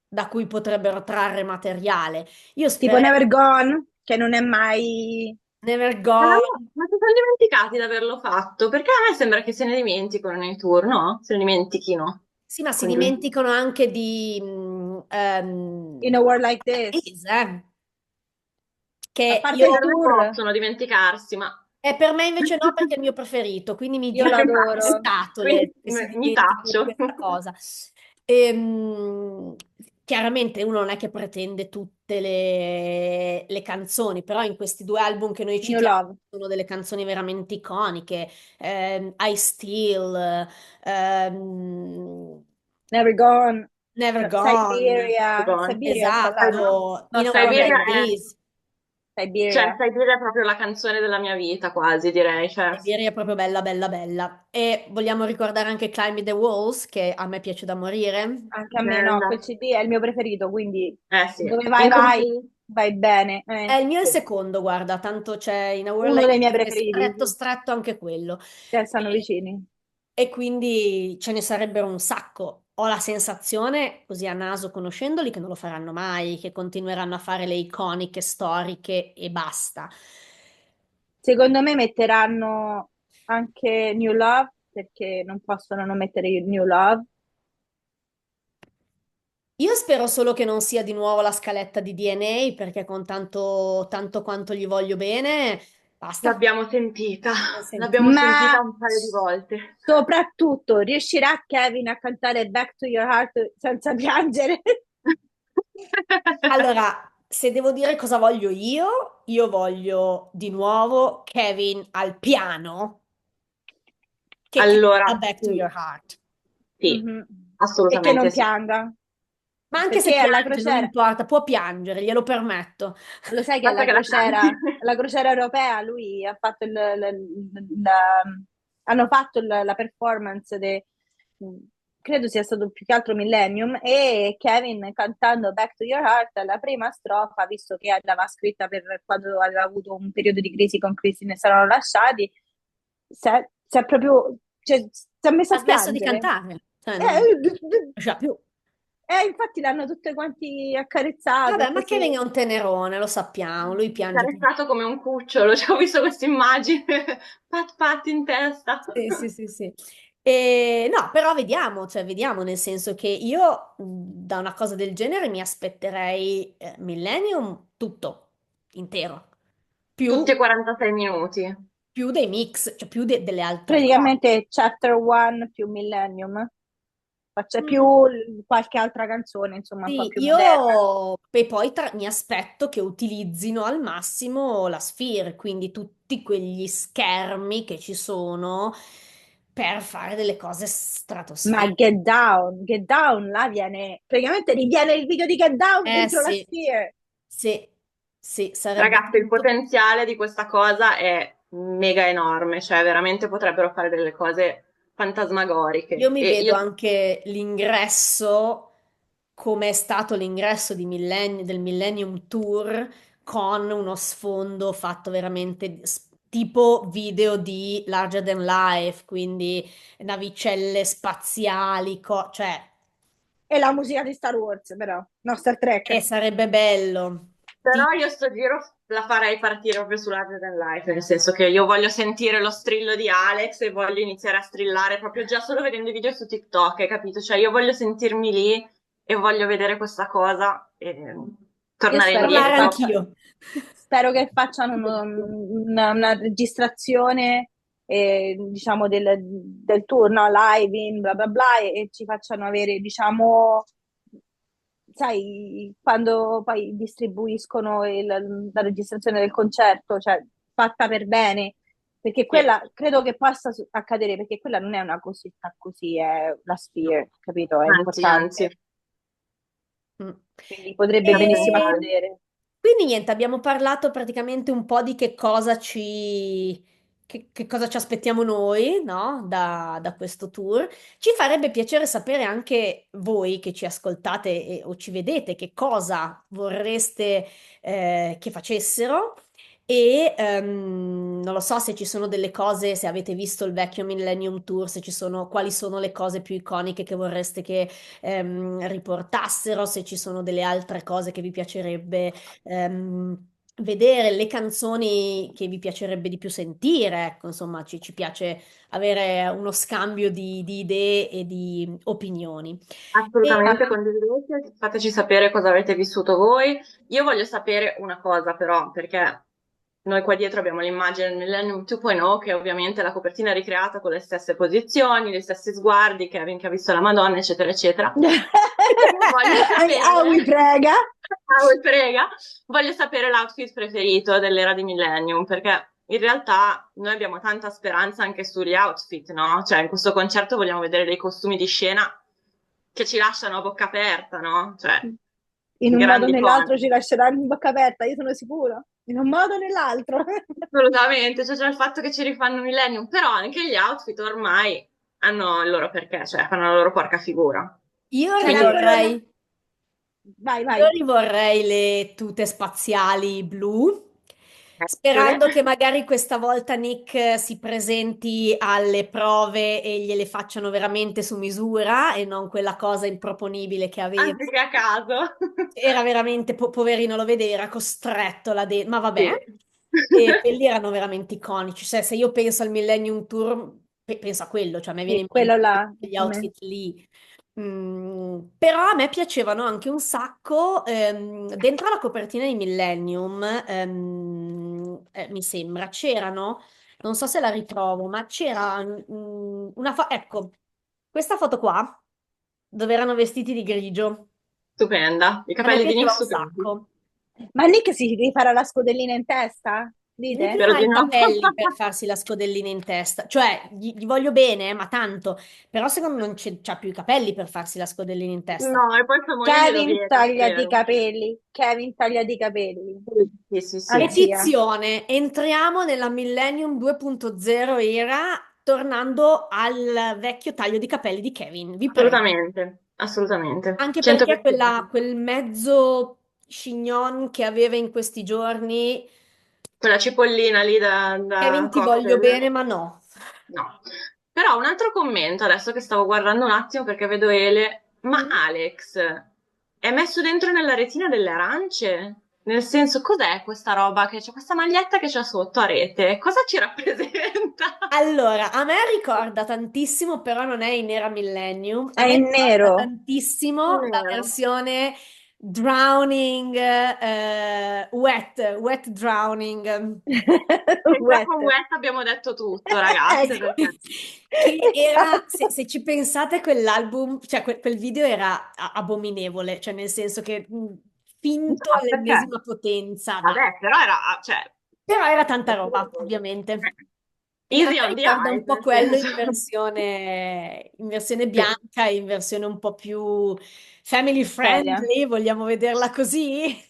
da cui potrebbero trarre materiale. Io Tipo spero Never Gone, che non è mai... Never Ma Gone. si sono dimenticati di averlo fatto? Perché a me sembra che se ne dimenticano nei tour, no? Se ne dimentichino. Sì, ma si Quindi, dimenticano anche di In a World Like This. Days, A che parte il per me tour, possono dimenticarsi, ma... per me invece no, perché è il mio preferito, quindi mi io gira le l'adoro. scatole Quindi che si mi dimenticano di taccio. questa cosa. Ehm, Chiaramente uno non è che pretende tutte le canzoni, però in questi due album che noi New citiamo Love. sono delle canzoni veramente iconiche. I Still, ehm, Never Gone. Never Gone, Siberia. Perdona. Siberia è quella, no? esatto, No, In a World Siberia Like è... This. Cioè, Siberia. Siberia è proprio la canzone della mia vita, quasi, direi. Cioè, Siberia è proprio bella, bella, bella. E vogliamo ricordare anche Climb Me the Walls, che a me piace da morire. Anche a me no, stupenda. quel CD è il mio preferito, quindi Eh sì. dove vai, vai, Incomplete. vai bene. È il mio e il Sì. secondo, guarda, tanto c'è In a World Uno Like dei miei This, che è preferiti, stretto, stretto anche quello. che stanno E, vicini. e quindi ce ne sarebbero un sacco. Ho la sensazione, così a naso conoscendoli, che non lo faranno mai, che continueranno a fare le iconiche, storiche e basta. Secondo me metteranno anche New Love, perché non possono non mettere New Love. Io spero solo che non sia di nuovo la scaletta di DNA, perché con tanto, tanto quanto gli voglio bene, basta. L'ho L'abbiamo sentito. Ma sentita un paio di volte. soprattutto riuscirà Kevin a cantare Back to Your Heart senza piangere? Allora, se devo dire cosa voglio io voglio di nuovo Kevin al piano che Allora, canta Back to sì, Your Heart. sì, Mhm. E che non assolutamente sì. pianga, Ma anche se perché alla piange, non crociera, importa, può piangere, glielo permetto. lo sai che Basta che la canti. alla crociera europea lui ha fatto la- hanno fatto la performance credo sia stato più che altro Millennium e Kevin cantando Back to Your Heart, la prima strofa, visto che l'aveva scritta per quando aveva avuto un periodo di crisi con Christine e si erano lasciati, si è proprio, cioè, si è messa Ha a smesso di piangere. cantare, cioè non Eh, c'è più. infatti l'hanno tutte quanti accarezzato Vabbè, e ma così. Kevin è un tenerone, lo sappiamo, lui piange più. Carezzato come un cucciolo, cioè, ho visto questa immagine, pat pat in testa. Sì, sì, sì, sì. No, però vediamo, cioè vediamo, nel senso che io da una cosa del genere mi aspetterei Millennium tutto, intero, Tutti e più, 46 minuti. più dei mix, cioè più delle altre cose. Praticamente Chapter One più Millennium, faccia più Mm, qualche altra canzone, insomma, un po' sì, più moderna. io e poi mi aspetto che utilizzino al massimo la Sphere, quindi tutti quegli schermi che ci sono per fare delle cose Ma stratosferiche. Get Down, là viene, praticamente riviene il video di Get Down Eh dentro la sì, Sphere. sì, sì, sarebbe Ragazzi, il tanto. potenziale di questa cosa è mega enorme, cioè veramente potrebbero fare delle cose Io fantasmagoriche. mi E vedo io anche l'ingresso, come è stato l'ingresso del Millennium Tour, con uno sfondo fatto veramente tipo video di Larger Than Life, quindi navicelle spaziali, cioè, E la musica di Star Wars, però, no, Star Trek. sarebbe bello. Però io sto giro la farei partire proprio su Larger Than Life, nel senso che io voglio sentire lo strillo di Alex e voglio iniziare a strillare proprio già solo vedendo i video su TikTok, hai capito? Cioè io voglio sentirmi lì e voglio vedere questa cosa e Io tornare spero che Parlare indietro. anch'io. spero che facciano una registrazione, diciamo, del tour, no? Live in bla bla bla, e ci facciano avere, diciamo, sai, quando poi distribuiscono la registrazione del concerto, cioè fatta per bene, perché Sì, quella credo che possa accadere, perché quella non è una cosetta così, è la no. Sphere, capito? È Anzi, anzi, importante, Mm. quindi potrebbe da benissimo E pensare. accadere. quindi niente, abbiamo parlato praticamente un po' di che cosa ci aspettiamo noi, no? Da questo tour. Ci farebbe piacere sapere anche voi che ci ascoltate o ci vedete che cosa vorreste che facessero. E non lo so se ci sono delle cose, se avete visto il vecchio Millennium Tour, se ci sono, quali sono le cose più iconiche che vorreste che riportassero, se ci sono delle altre cose che vi piacerebbe vedere, le canzoni che vi piacerebbe di più sentire, ecco, insomma, ci piace avere uno scambio di idee e di opinioni. E Assolutamente condividete, fateci sapere cosa avete vissuto voi. Io voglio sapere una cosa però, perché noi qua dietro abbiamo l'immagine del Millennium 2.0, che ovviamente la copertina è ricreata con le stesse posizioni, gli stessi sguardi, Kevin che ha visto la Madonna, eccetera, eccetera. Io voglio Ah, mi sapere, prega. ah, vi prega, voglio sapere l'outfit preferito dell'era di Millennium, perché in realtà noi abbiamo tanta speranza anche sugli outfit, no? Cioè, in questo concerto vogliamo vedere dei costumi di scena che ci lasciano a bocca aperta, no? Cioè, In un modo o grandi nell'altro cose. ci lasceranno in bocca aperta, io sono sicura. In un modo o nell'altro. Assolutamente, cioè c'è il fatto che ci rifanno Millennium, però anche gli outfit ormai hanno il loro perché, cioè fanno la loro porca figura. io C'è Quindi, ancora una... rivorrei Vai, Io vai. rivorrei le tute spaziali blu, pure. sperando che magari questa volta Nick si presenti alle prove e gliele facciano veramente su misura e non quella cosa improponibile che aveva. Anziché a caso. Era veramente, poverino, lo vede, era costretto là dentro, ma vabbè. Sì. E quelli erano veramente iconici. Cioè, se io penso al Millennium Tour, penso a quello, cioè a me viene Sì, in quello mente là. gli outfit lì. Però a me piacevano anche un sacco. Dentro la copertina di Millennium, mi sembra, c'erano, non so se la ritrovo, ma c'era una foto, ecco, questa foto qua, dove erano vestiti di grigio. Stupenda. I A me capelli di Nick piaceva un stupendi. sacco. Ma Nick si rifarà la scodellina in testa? Nick Dite? non Spero ha di i no. capelli per farsi la scodellina in testa, cioè gli voglio bene, ma tanto, però secondo me non c'ha più i capelli per farsi la scodellina in testa. No, e poi sua moglie glielo Kevin vieta, tagliati i spero. capelli. Kevin tagliati i capelli. Sì, sì, sì. Anzia. Petizione, entriamo nella Millennium 2.0 era tornando al vecchio taglio di capelli di Kevin, vi prego. Assolutamente, assolutamente. Anche perché 100%. quel mezzo chignon che aveva in questi giorni, Quella cipollina lì da Kevin ti voglio cocktail. bene, ma no. No. Però un altro commento, adesso che stavo guardando un attimo perché vedo Ele, ma Mm. Alex è messo dentro nella retina delle arance? Nel senso, cos'è questa roba che c'è questa maglietta che c'è sotto a rete? Cosa ci rappresenta? Allora, a me ricorda tantissimo, però non è in Era Millennium, È a me in ricorda nero. tantissimo la Nero. versione Drowning, Wet Drowning, E già Wet. con Wet abbiamo detto tutto, ragazze, Ecco. perché... che era, se ci pensate, quell'album, cioè quel video era abominevole, cioè nel senso che No, finto perché? all'ennesima potenza, dai. Vabbè, però era, cioè... Però era tanta roba, ovviamente. E a Easy me on the ricorda un eyes, po' nel quello senso. in versione Sì. bianca, in versione un po' più family Seria. friendly, vogliamo vederla così?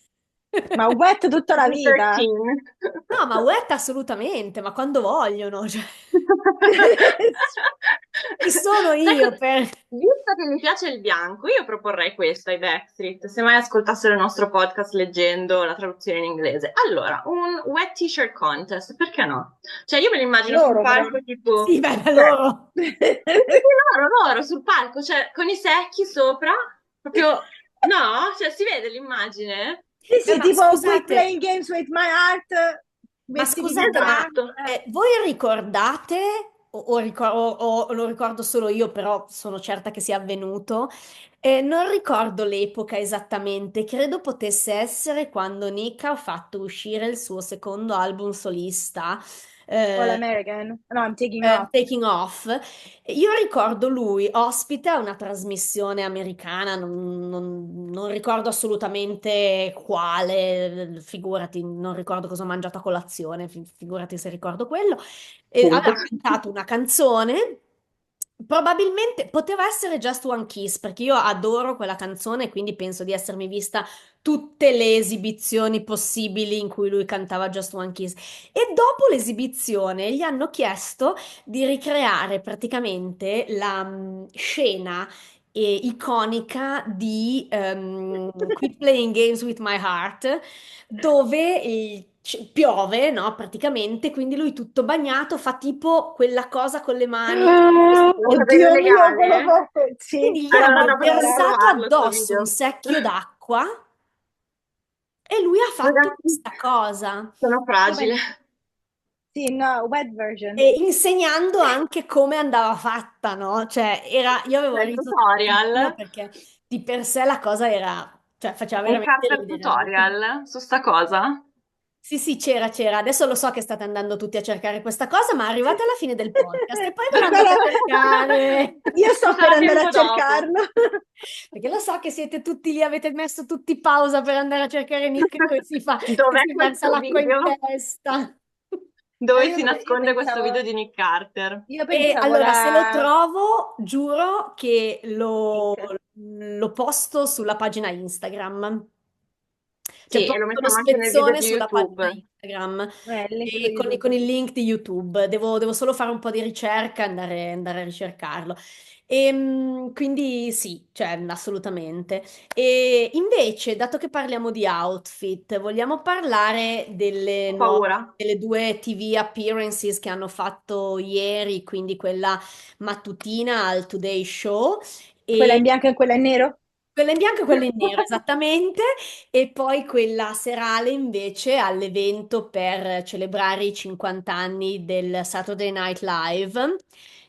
Ma wet tutta la vita. PG-13. No, ma wet assolutamente, ma quando vogliono, cioè, chi sono Sai io cosa? per... Visto che mi piace il bianco, io proporrei questo ai Backstreet, se mai ascoltassero il nostro podcast leggendo la traduzione in inglese. Allora, un wet t-shirt contest, perché no? Cioè, io me lo immagino sul Loro però. palco, tipo, Sì, beh, da cioè, loro. sì, sì, sì, loro, sul palco, cioè, con i secchi sopra, proprio, no? Cioè, si vede l'immagine? Sì, Beh, sì, ma tipo Quit scusate, Playing Games with My Heart, Ma vestiti di scusate, ma bianco. Esatto. voi ricordate, o lo ricordo solo io, però sono certa che sia avvenuto, non ricordo l'epoca esattamente, credo potesse essere quando Nick ha fatto uscire il suo secondo album solista, All eh, American. No, I'm taking off. Taking Off. Io ricordo lui ospite a una trasmissione americana, non ricordo assolutamente quale, figurati, non ricordo cosa ho mangiato a colazione, figurati se ricordo quello. E Punto. aveva cantato una canzone, probabilmente poteva essere Just One Kiss, perché io adoro quella canzone e quindi penso di essermi vista tutte le esibizioni possibili in cui lui cantava Just One Kiss. E dopo l'esibizione gli hanno chiesto di ricreare praticamente la scena iconica di Quit Playing Games with My Heart, dove piove, no? Praticamente, quindi lui tutto bagnato fa tipo quella cosa con le mani. Lo sapevo Oddio mio, quello legale? fatto. Sì, Quindi gli Allora hanno no, potrei versato ritrovarlo sto addosso un video. secchio d'acqua e lui ha fatto Ragazzi, questa cosa. sono come? fragile. Sì, no, wet version. E insegnando anche come andava fatta, no? Cioè, io avevo Nel riso tantissimo tutorial, perché di per sé la cosa era, cioè, faceva un veramente Carter ridere. Era molto. tutorial su sta cosa. Sì, sì, c'era. Adesso lo so che state andando tutti a cercare questa cosa, ma arrivate alla fine del podcast e poi ve lo andate a cercare. Io Ci sto per sarà andare a tempo dopo. cercarlo. Perché lo so che siete tutti lì, avete messo tutti pausa per andare a cercare Nick che che Dov'è si versa questo l'acqua in video? testa. No, Dove si io nasconde questo pensavo, video di Nick Carter? io E pensavo allora, se lo la trovo, giuro che lo, link. lo posto sulla pagina Instagram. Cioè, Sì, e lo posto lo mettiamo anche nel video spezzone di sulla pagina YouTube. Instagram Il link su e con YouTube. il link di YouTube. Devo solo fare un po' di ricerca e andare a ricercarlo. Quindi sì, cioè, assolutamente. E invece, dato che parliamo di outfit, vogliamo parlare Ho paura. delle due TV appearances che hanno fatto ieri, quindi quella mattutina al Today Show. Quella in E bianco e quella in nero? quella in bianco e quella in nero, esattamente, e poi quella serale invece all'evento per celebrare i 50 anni del Saturday Night Live,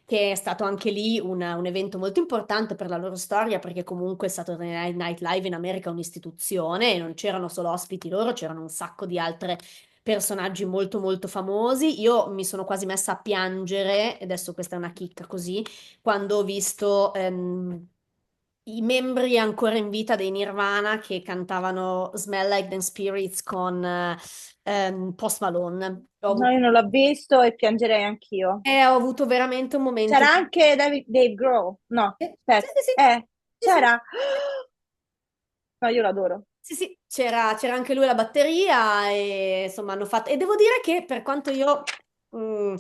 che è stato anche lì un evento molto importante per la loro storia, perché comunque il Saturday Night Live in America è un'istituzione e non c'erano solo ospiti loro, c'erano un sacco di altre personaggi molto molto famosi. Io mi sono quasi messa a piangere, e adesso questa è una chicca così, quando ho visto i membri ancora in vita dei Nirvana che cantavano Smell Like Teen Spirits con Post Malone. No, io non l'ho visto e piangerei anch'io. Ho avuto veramente un momento C'era di. anche Dave Grohl? No, Sì, aspetta. sì, sì, sì, sì. C'era? No, io l'adoro. Sì, sì, c'era anche lui alla batteria e insomma hanno fatto. E devo dire che per quanto il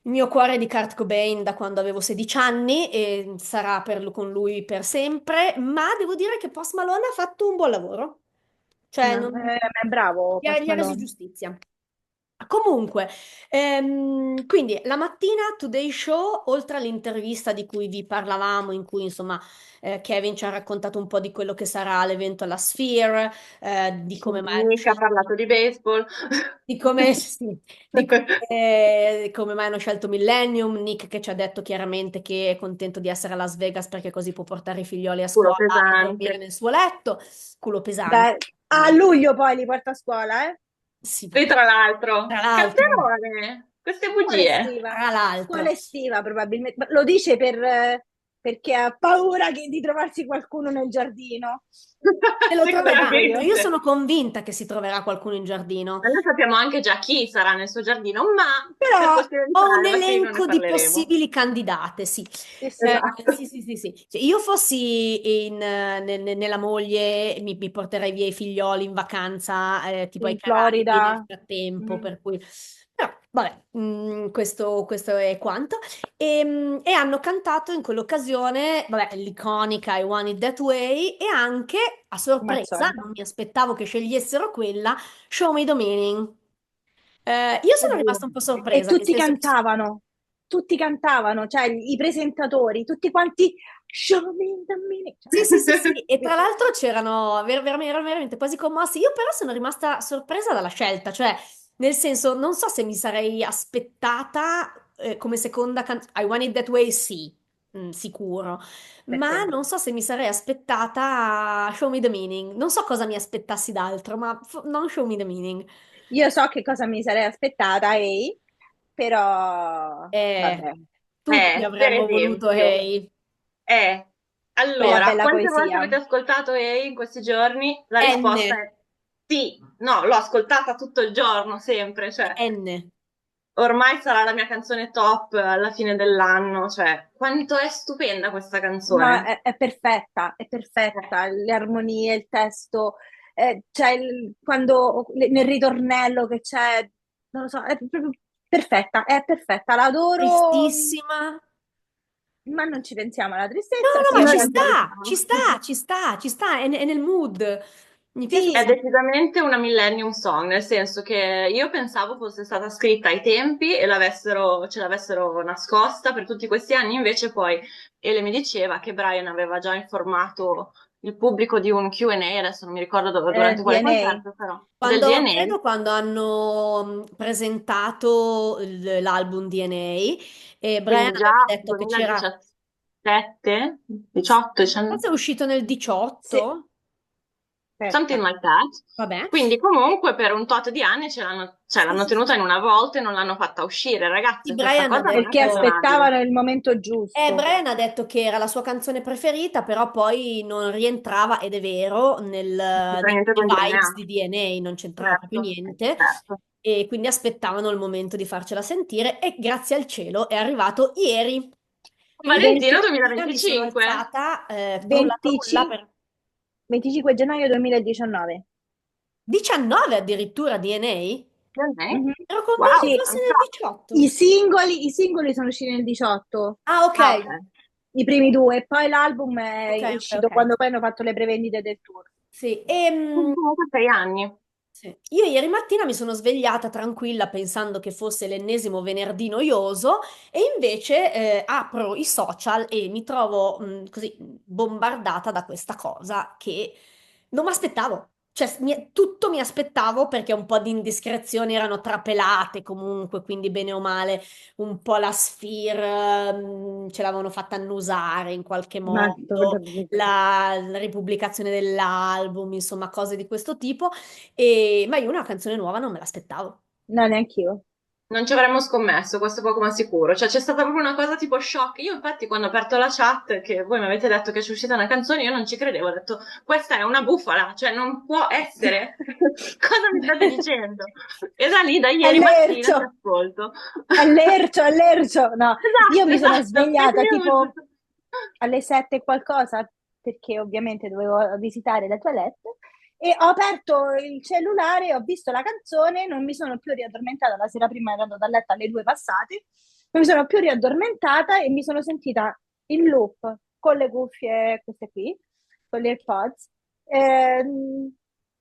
mio cuore è di Kurt Cobain da quando avevo 16 anni e sarà con lui per sempre, ma devo dire che Post Malone ha fatto un buon lavoro. Cioè, No, è bravo gli ha reso Pasqualone. giustizia. Comunque, quindi la mattina Today Show, oltre all'intervista di cui vi parlavamo, in cui insomma Kevin ci ha raccontato un po' di quello che sarà l'evento alla Sphere, di come mai hanno Nick ha parlato di baseball. di come, sì, come mai hanno scelto Millennium, Nick che ci ha detto chiaramente che è contento di essere a Las Vegas perché così può portare i figlioli a Culo scuola e dormire pesante. nel suo letto, culo pesante. Dai, a luglio poi li porta a scuola, eh? Sì, E tra l'altro, tra l'altro, Calderone, queste Scuola bugie. estiva. tra Scuola l'altro. estiva probabilmente. Ma lo dice perché ha paura di trovarsi qualcuno nel giardino. Se lo troverà, cioè, io Sicuramente. sono convinta che si troverà qualcuno in giardino. Ma noi sappiamo anche già chi sarà nel suo giardino, ma se Però, fosse Ho un entrare alla fine non ne elenco di parleremo. possibili candidate, sì. sì, sì, Esatto. Sì, sì, sì, sì. Se io fossi nella moglie, mi porterei via i figlioli in vacanza, tipo ai in Caraibi nel Florida. frattempo, Mm. per cui. Però, vabbè, questo è quanto. E hanno cantato in quell'occasione, vabbè, l'iconica I Want It That Way e anche, a Come al sorpresa, solito. non mi aspettavo che scegliessero quella, Show Me the Meaning. Io sono Oddio. rimasta un po' E sorpresa, nel senso che. tutti cantavano, cioè i presentatori, tutti quanti show me the minute. Sì, sì, sì, sì, e tra l'altro c'erano erano veramente quasi commossi. Io però sono rimasta sorpresa dalla scelta, cioè, nel senso, non so se mi sarei aspettata come seconda canzone. I Want It That Way, sì, sicuro, Beh, ma sì. non so se mi sarei aspettata Show Me the Meaning. Non so cosa mi aspettassi d'altro, ma non Show Me the Meaning. Io so che cosa mi sarei aspettata, ehi, però Eh, vabbè, tutti Per avremmo voluto esempio, Hey. eh, quella allora, bella quante volte poesia. avete ascoltato EI in questi giorni? La risposta N, è sì. No, l'ho ascoltata tutto il giorno, sempre, cioè, N. ormai sarà la mia canzone top alla fine dell'anno, cioè, quanto è stupenda questa No, canzone. è perfetta, le armonie, il testo, c'è quando nel ritornello che c'è, non lo so, è proprio perfetta, l'adoro, Tristissima. ma non ci pensiamo alla No, tristezza, no, sì, ma Non ci ci sta, pensiamo. ci sta, ci sta, ci sta, è nel mood. Mi piace un È Sì, sacco. decisamente una Millennium Song, nel senso che io pensavo fosse stata scritta ai tempi e ce l'avessero nascosta per tutti questi anni, invece poi Ele mi diceva che Brian aveva già informato il pubblico di un Q&A, adesso non mi ricordo durante quale DNA. concerto, però, del Quando, DNA, credo quando hanno presentato l'album DNA e Brian quindi già aveva detto che c'era, 2017, 18, 19. forse è uscito nel Sì, 18, Something aspetta. like that. vabbè. Quindi comunque per un tot di anni cioè, Sì, l'hanno sì, tenuta sì. in una volta e non l'hanno fatta uscire, Sì, ragazze, questa Brian ha cosa non è Perché detto, perdonabile. aspettavano il momento giusto. Brian ha detto che era la sua canzone preferita, però poi non rientrava, ed è vero, Non c'entra nei niente con vibes DNA. di DNA, non c'entrava proprio Certo, niente, certo. e quindi aspettavano il momento di farcela sentire, e grazie al cielo è arrivato ieri. Quindi20 Valentino stamattina mi sono 2025. alzata, trulla trulla, 25, per 25 gennaio 2019. 19 addirittura DNA? DNA? Mhm. Ero convinta Wow, Sì, fosse un nel sacco. 18. i singoli sono usciti nel 18, Ah, ok, Ah, ok. i primi due, e poi l'album ok, è ok, uscito ok. quando poi hanno fatto le prevendite del tour. Sì, Comunque 6 anni. sì. Io ieri mattina mi sono svegliata tranquilla pensando che fosse l'ennesimo venerdì noioso, e invece apro i social e mi trovo così bombardata da questa cosa che non mi aspettavo. Cioè, tutto mi aspettavo, perché un po' di indiscrezioni erano trapelate comunque, quindi bene o male un po' la Sphere ce l'avevano fatta annusare in qualche Ma modo, la ripubblicazione dell'album, insomma, cose di questo tipo. Ma io una canzone nuova non me l'aspettavo. no, neanch'io. Non ci avremmo scommesso, questo è poco ma sicuro. Cioè, c'è stata proprio una cosa tipo shock. Io, infatti, quando ho aperto la chat, che voi mi avete detto che c'è uscita una canzone, io non ci credevo. Ho detto, questa è una bufala, cioè, non può essere. Cosa mi state dicendo? E da lì, da È ieri mattina, ti lercio, ascolto. è lercio, è lercio. No, io Esatto, mi sono esatto, fake svegliata news. tipo alle 7 e qualcosa, perché ovviamente dovevo visitare la toilette, e ho aperto il cellulare, ho visto la canzone, non mi sono più riaddormentata. La sera prima ero andata a letto alle 2 passate, non mi sono più riaddormentata e mi sono sentita in loop con le cuffie, queste qui, con le AirPods.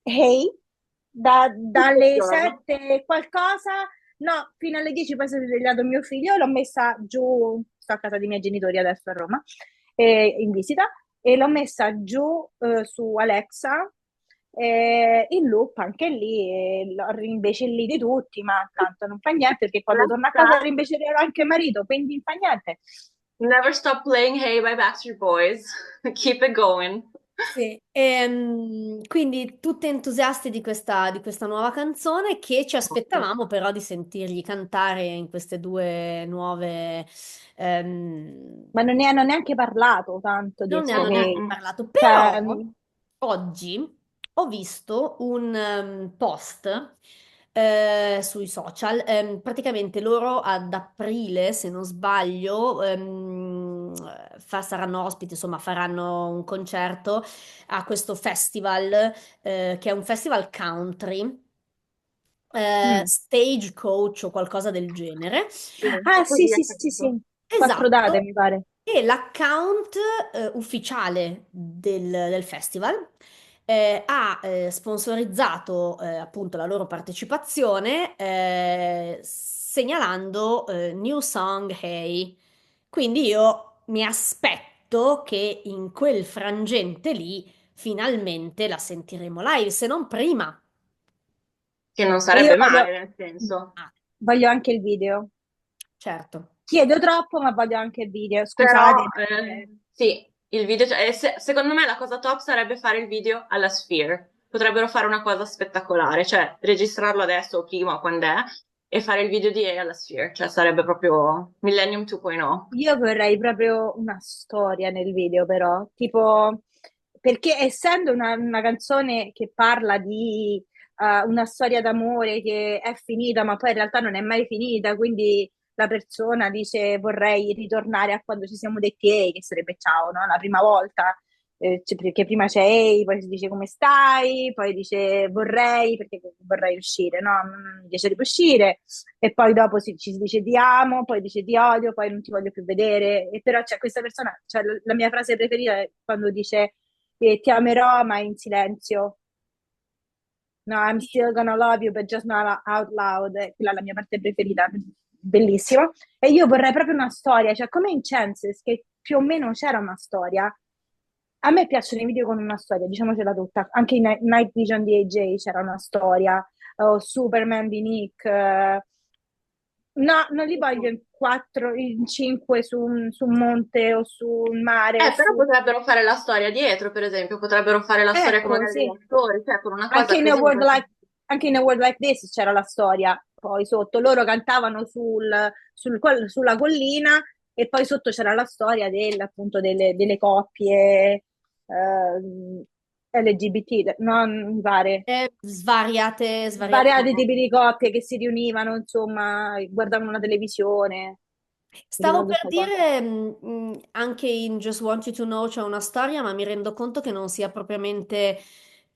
Hey, Tutto il dalle giorno. 7 e qualcosa, no, fino alle 10 poi si è svegliato mio figlio, l'ho messa giù, sto a casa dei miei genitori adesso a Roma, in visita, e l'ho messa giù su Alexa, in loop anche lì, e l'ho rimbecilliti tutti, ma tanto non fa niente, perché quando torno a Alexa, casa rimbecillirò anche il marito, quindi non fa niente. never stop playing Hey by Backstreet Boys. Keep it going. Sì, quindi tutte entusiasti di questa nuova canzone, che ci aspettavamo però di sentirgli cantare in queste due nuove. Ma non ne hanno neanche parlato tanto di Non ne questo hanno neanche che... Mm-mm. parlato, Cioè, però oggi ho visto un post sui social. Praticamente loro ad aprile, se non sbaglio, saranno ospiti, insomma, faranno un concerto a questo festival, che è un festival country, mm. Stagecoach o qualcosa del genere. Sì, Ah, sì, così è sì, sì, scritto. sì, quattro date Esatto, mi pare. e l'account ufficiale del festival ha sponsorizzato appunto la loro partecipazione, segnalando New Song Hey. Quindi io mi aspetto che in quel frangente lì finalmente la sentiremo live, se non prima. Che non E io sarebbe male, nel senso. Ah, voglio anche il video. certo. Chiedo troppo, ma voglio anche il video. Scusate, Però, sì, il video, cioè, secondo me la cosa top sarebbe fare il video alla Sphere. Potrebbero fare una cosa spettacolare, cioè registrarlo adesso o prima, quando è, e fare il video di A alla Sphere. Cioè, sarebbe proprio Millennium 2.0. io vorrei proprio una storia nel video, però, tipo, perché essendo una canzone che parla di una storia d'amore che è finita, ma poi in realtà non è mai finita, quindi la persona dice vorrei ritornare a quando ci siamo detti ehi, che sarebbe ciao, no? La prima volta, perché prima c'è ehi, poi si dice come stai, poi dice vorrei, perché vorrei uscire, no? Non mi piacerebbe uscire, e poi dopo ci si dice ti amo, poi dice ti odio, poi non ti voglio più vedere. E però c'è questa persona, cioè la mia frase preferita è quando dice ti amerò ma in silenzio. No, I'm still gonna love you, but just not out loud. Quella è la mia parte preferita, bellissimo. E io vorrei proprio una storia, cioè come in Chances, che più o meno c'era una storia. A me piacciono i video con una storia, diciamocela tutta. Anche in Night Vision di AJ c'era una storia, o Superman di Nick. No, non li voglio in quattro, in cinque su un monte o su un mare o Però su... potrebbero fare la storia dietro, per esempio, potrebbero fare la storia come Ecco, magari degli sì. attori, cioè con una Anche cosa in A così. World Like, anche in A World Like This c'era la storia, poi sotto loro cantavano sulla collina e poi sotto c'era la storia appunto delle coppie LGBT, no, mi pare, Svariate svariati tipi cose. di coppie che si riunivano, insomma, guardavano la televisione, mi Stavo ricordo per questa cosa. dire, anche in Just Want You to Know c'è una storia, ma mi rendo conto che non sia propriamente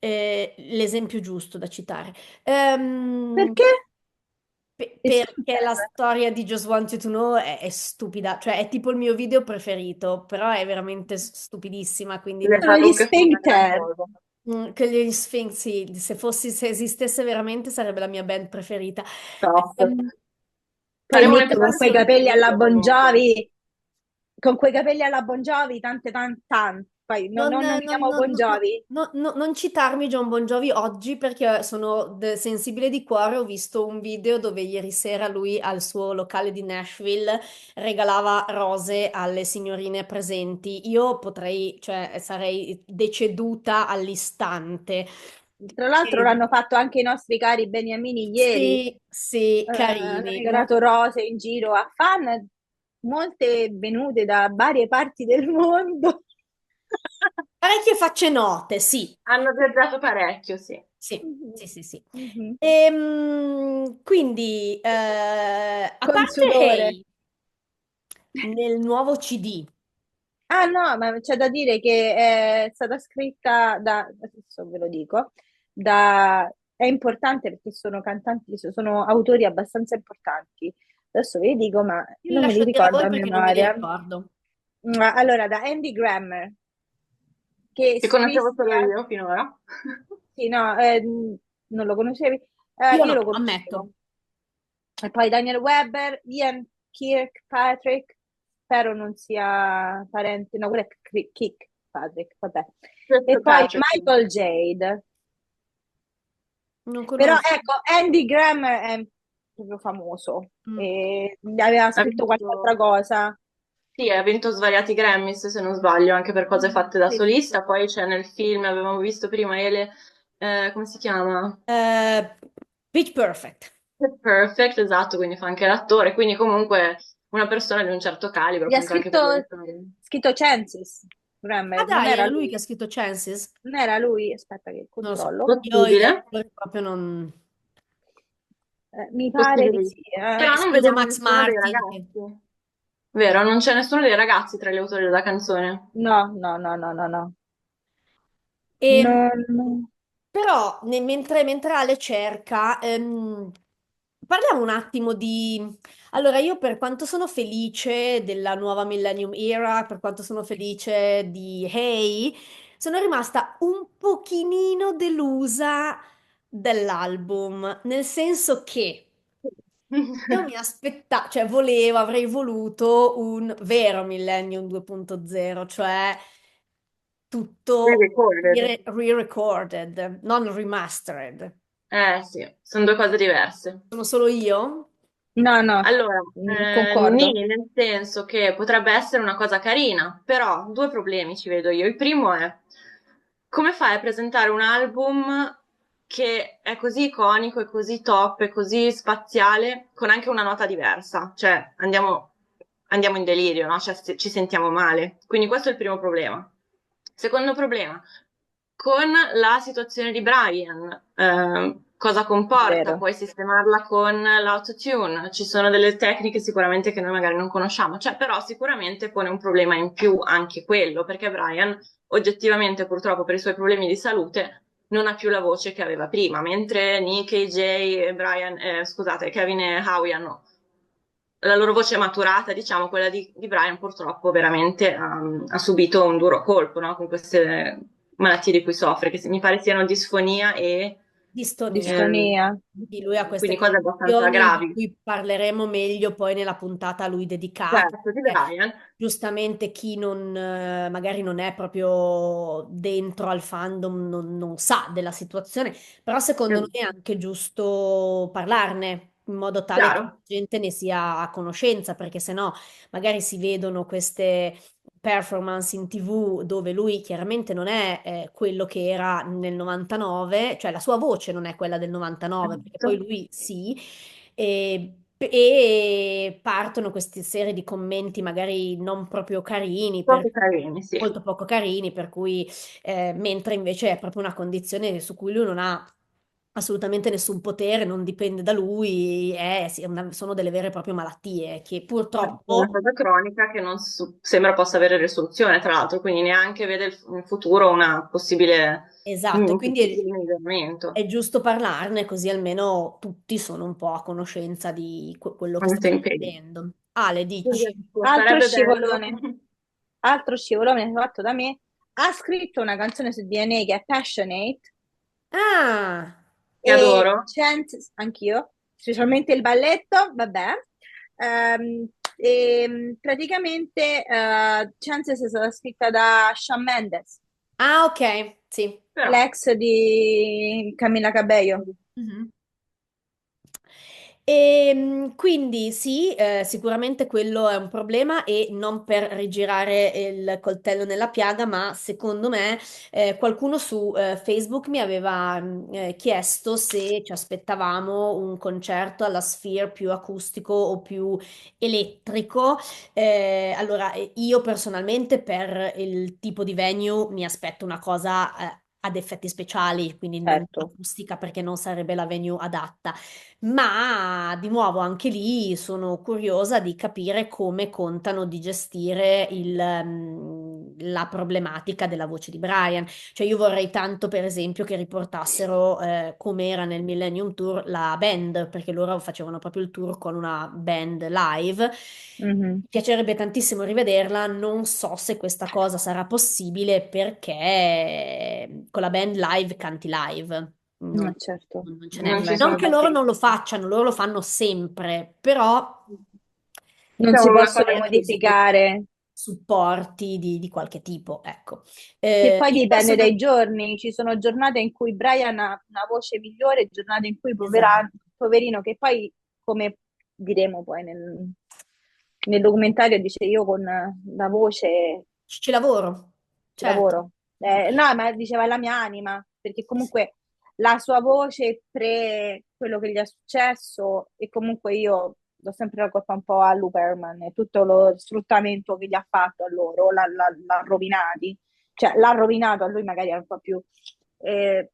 l'esempio giusto da citare. Ehm, Perché? perché la storia di Just Want You to Know è stupida, cioè è tipo il mio video preferito, però è veramente stupidissima, quindi Le non... Sono gli parrucche sono una gran Sphincter. cosa. Che gli Sphinx, sì, se esistesse veramente sarebbe la mia band preferita. Top. Ehm, Poi Faremo un Nick con episodio quei solo sul capelli alla video Bon comunque. Jovi, con quei capelli alla Bon Jovi, tante, tante, tante. Poi Non, non non- nominiamo non- Bon non- Jovi. non citarmi John Bon Jovi oggi perché sono sensibile di cuore. Ho visto un video dove ieri sera lui al suo locale di Nashville regalava rose alle signorine presenti. Io potrei, cioè, sarei deceduta all'istante. Tra l'altro E- l'hanno fatto anche i nostri cari Beniamini ieri. sì, sì, Hanno carini. regalato rose in giro a fan, molte venute da varie parti del mondo. Parecchie facce note, sì. Hanno viaggiato parecchio, sì. Sì, Mhm. sì, sì, sì. Mhm. Quindi, a Con parte sudore. Hey, nel nuovo CD, Ah no, ma c'è da dire che è stata scritta adesso ve lo dico, è importante perché sono cantanti, sono autori abbastanza importanti. Adesso ve li dico, ma li non me li lascio dire a ricordo voi a perché non me li memoria. ricordo. Allora, da Andy Grammer, che Che conoscevo scrisse, solo io finora. sì, no, non lo conoscevi? Io Io no, lo ammetto. conoscevo. E poi Daniel Webber, Ian Kirkpatrick, spero non sia parente, no, quello è Kirkpatrick, vabbè. E Questo poi Patrick, sì. Michael Jade. Non Però conosco. ecco, Andy Graham è proprio famoso Mm. e aveva Ha scritto qualche altra vinto, cosa. sì, ha vinto svariati Grammys, se non sbaglio, anche per cose fatte da Sì, sì, sì. solista. Poi c'è nel film, avevamo visto prima Ele, come si chiama? Eh, Pitch Perfect. Perfect, esatto, quindi fa anche l'attore, quindi comunque una persona di un certo calibro, Gli ha comunque anche per le scritto Chances, Ah Grammer, non dai, era è lui che lui. ha scritto Chances? Non era lui, aspetta che Non lo so. controllo. Io gli Possibile, attori proprio non... Mi pare di possibile. sì. Però non Scusa vedevo Max nessuno dei Martin. ragazzi. Vero, non c'è nessuno dei ragazzi tra gli autori della canzone. No, no, no, no, no, no. E, Non... però, mentre Ale cerca, parliamo un attimo di... Allora, io per quanto sono felice della nuova Millennium Era, per quanto sono felice di Hey, sono rimasta un pochino delusa dell'album, nel senso che io mi aspettavo, cioè volevo, avrei voluto un vero Millennium 2.0, cioè tutto Pre-recorded. re-recorded, non remastered. Sì, sono due cose diverse. Sono solo io? No, no, Allora, nì, concordo. nel senso che potrebbe essere una cosa carina, però due problemi ci vedo io. Il primo è come fai a presentare un album che è così iconico, e così top, e così spaziale, con anche una nota diversa? Cioè, andiamo in delirio, no? Cioè, ci sentiamo male. Quindi questo è il primo problema. Secondo problema, con la situazione di Brian, cosa comporta? Vero. Puoi sistemarla con l'autotune, ci sono delle tecniche sicuramente che noi magari non conosciamo, cioè però sicuramente pone un problema in più anche quello, perché Brian oggettivamente purtroppo per i suoi problemi di salute non ha più la voce che aveva prima, mentre Nick, AJ e Brian, scusate, Kevin e Howie hanno la loro voce maturata, diciamo, quella di Brian purtroppo veramente ha subito un duro colpo, no? Con queste malattie di cui soffre, che mi pare siano disfonia e distonia. distonia. Sì, lui ha queste quindi cose abbastanza condizioni di gravi. cui parleremo meglio poi nella puntata a lui dedicata. Certo, di Perché Brian. giustamente chi non, magari non è proprio dentro al fandom non sa della situazione, però secondo noi è anche giusto parlarne in modo tale che la Chiaro? gente ne sia a conoscenza, perché sennò magari si vedono queste performance in TV dove lui chiaramente non è quello che era nel 99, cioè la sua voce non è quella del 99, perché poi Esatto. lui sì, e partono queste serie di commenti magari non proprio carini, Poco carini, sì. molto poco carini, per cui mentre invece è proprio una condizione su cui lui non ha assolutamente nessun potere, non dipende da lui, sì, sono delle vere e proprie malattie che Una purtroppo. cosa cronica che non sembra possa avere risoluzione, tra l'altro, quindi neanche vede in futuro Esatto, e un quindi possibile è miglioramento. giusto parlarne così almeno tutti sono un po' a conoscenza di quello che sta Quanto impegno. succedendo. Ale, Quindi dici. ecco, Altro sarebbe bello. scivolone, altro scivolone fatto da me. Ha scritto una canzone su DNA che è Passionate Ah, Che e adoro. Chance, anch'io, specialmente il balletto, vabbè. Praticamente Chances è stata scritta da Shawn Mendes, ah, ok, sì. Però, l'ex di Camilla Cabello. Mhm. E quindi sì, sicuramente quello è un problema e non per rigirare il coltello nella piaga, ma secondo me qualcuno su Facebook mi aveva chiesto se ci aspettavamo un concerto alla Sphere più acustico o più elettrico. Allora, io personalmente per il tipo di venue mi aspetto una cosa ad effetti speciali, quindi non Certo. acustica perché non sarebbe la venue adatta. Ma di nuovo anche lì sono curiosa di capire come contano di gestire la problematica della voce di Brian. Cioè io vorrei tanto, per esempio, che riportassero come era nel Millennium Tour la band, perché loro facevano proprio il tour con una band live. Mhm. Mi piacerebbe tantissimo rivederla, non so se questa cosa sarà possibile perché con la band live canti live. Non, Certo, non ce n'è. non non ci è Non sono che loro possibile. non lo facciano, loro lo fanno sempre, però Non c'è si una possono cosa in più. modificare. supporti di qualche tipo, ecco. Che poi Io dipende dai personalmente. giorni, ci sono giornate in cui Brian ha una voce migliore, e giornate in cui Esatto. poverino, che poi, come diremo poi nel documentario, dice io con la voce Ci lavoro, ci certo. lavoro. No, ma diceva la mia anima, perché comunque la sua voce pre quello che gli è successo, e comunque io do sempre la colpa un po' a Luperman e tutto lo sfruttamento che gli ha fatto a loro, l'ha rovinati, cioè l'ha rovinato a lui magari era un po' più. eh,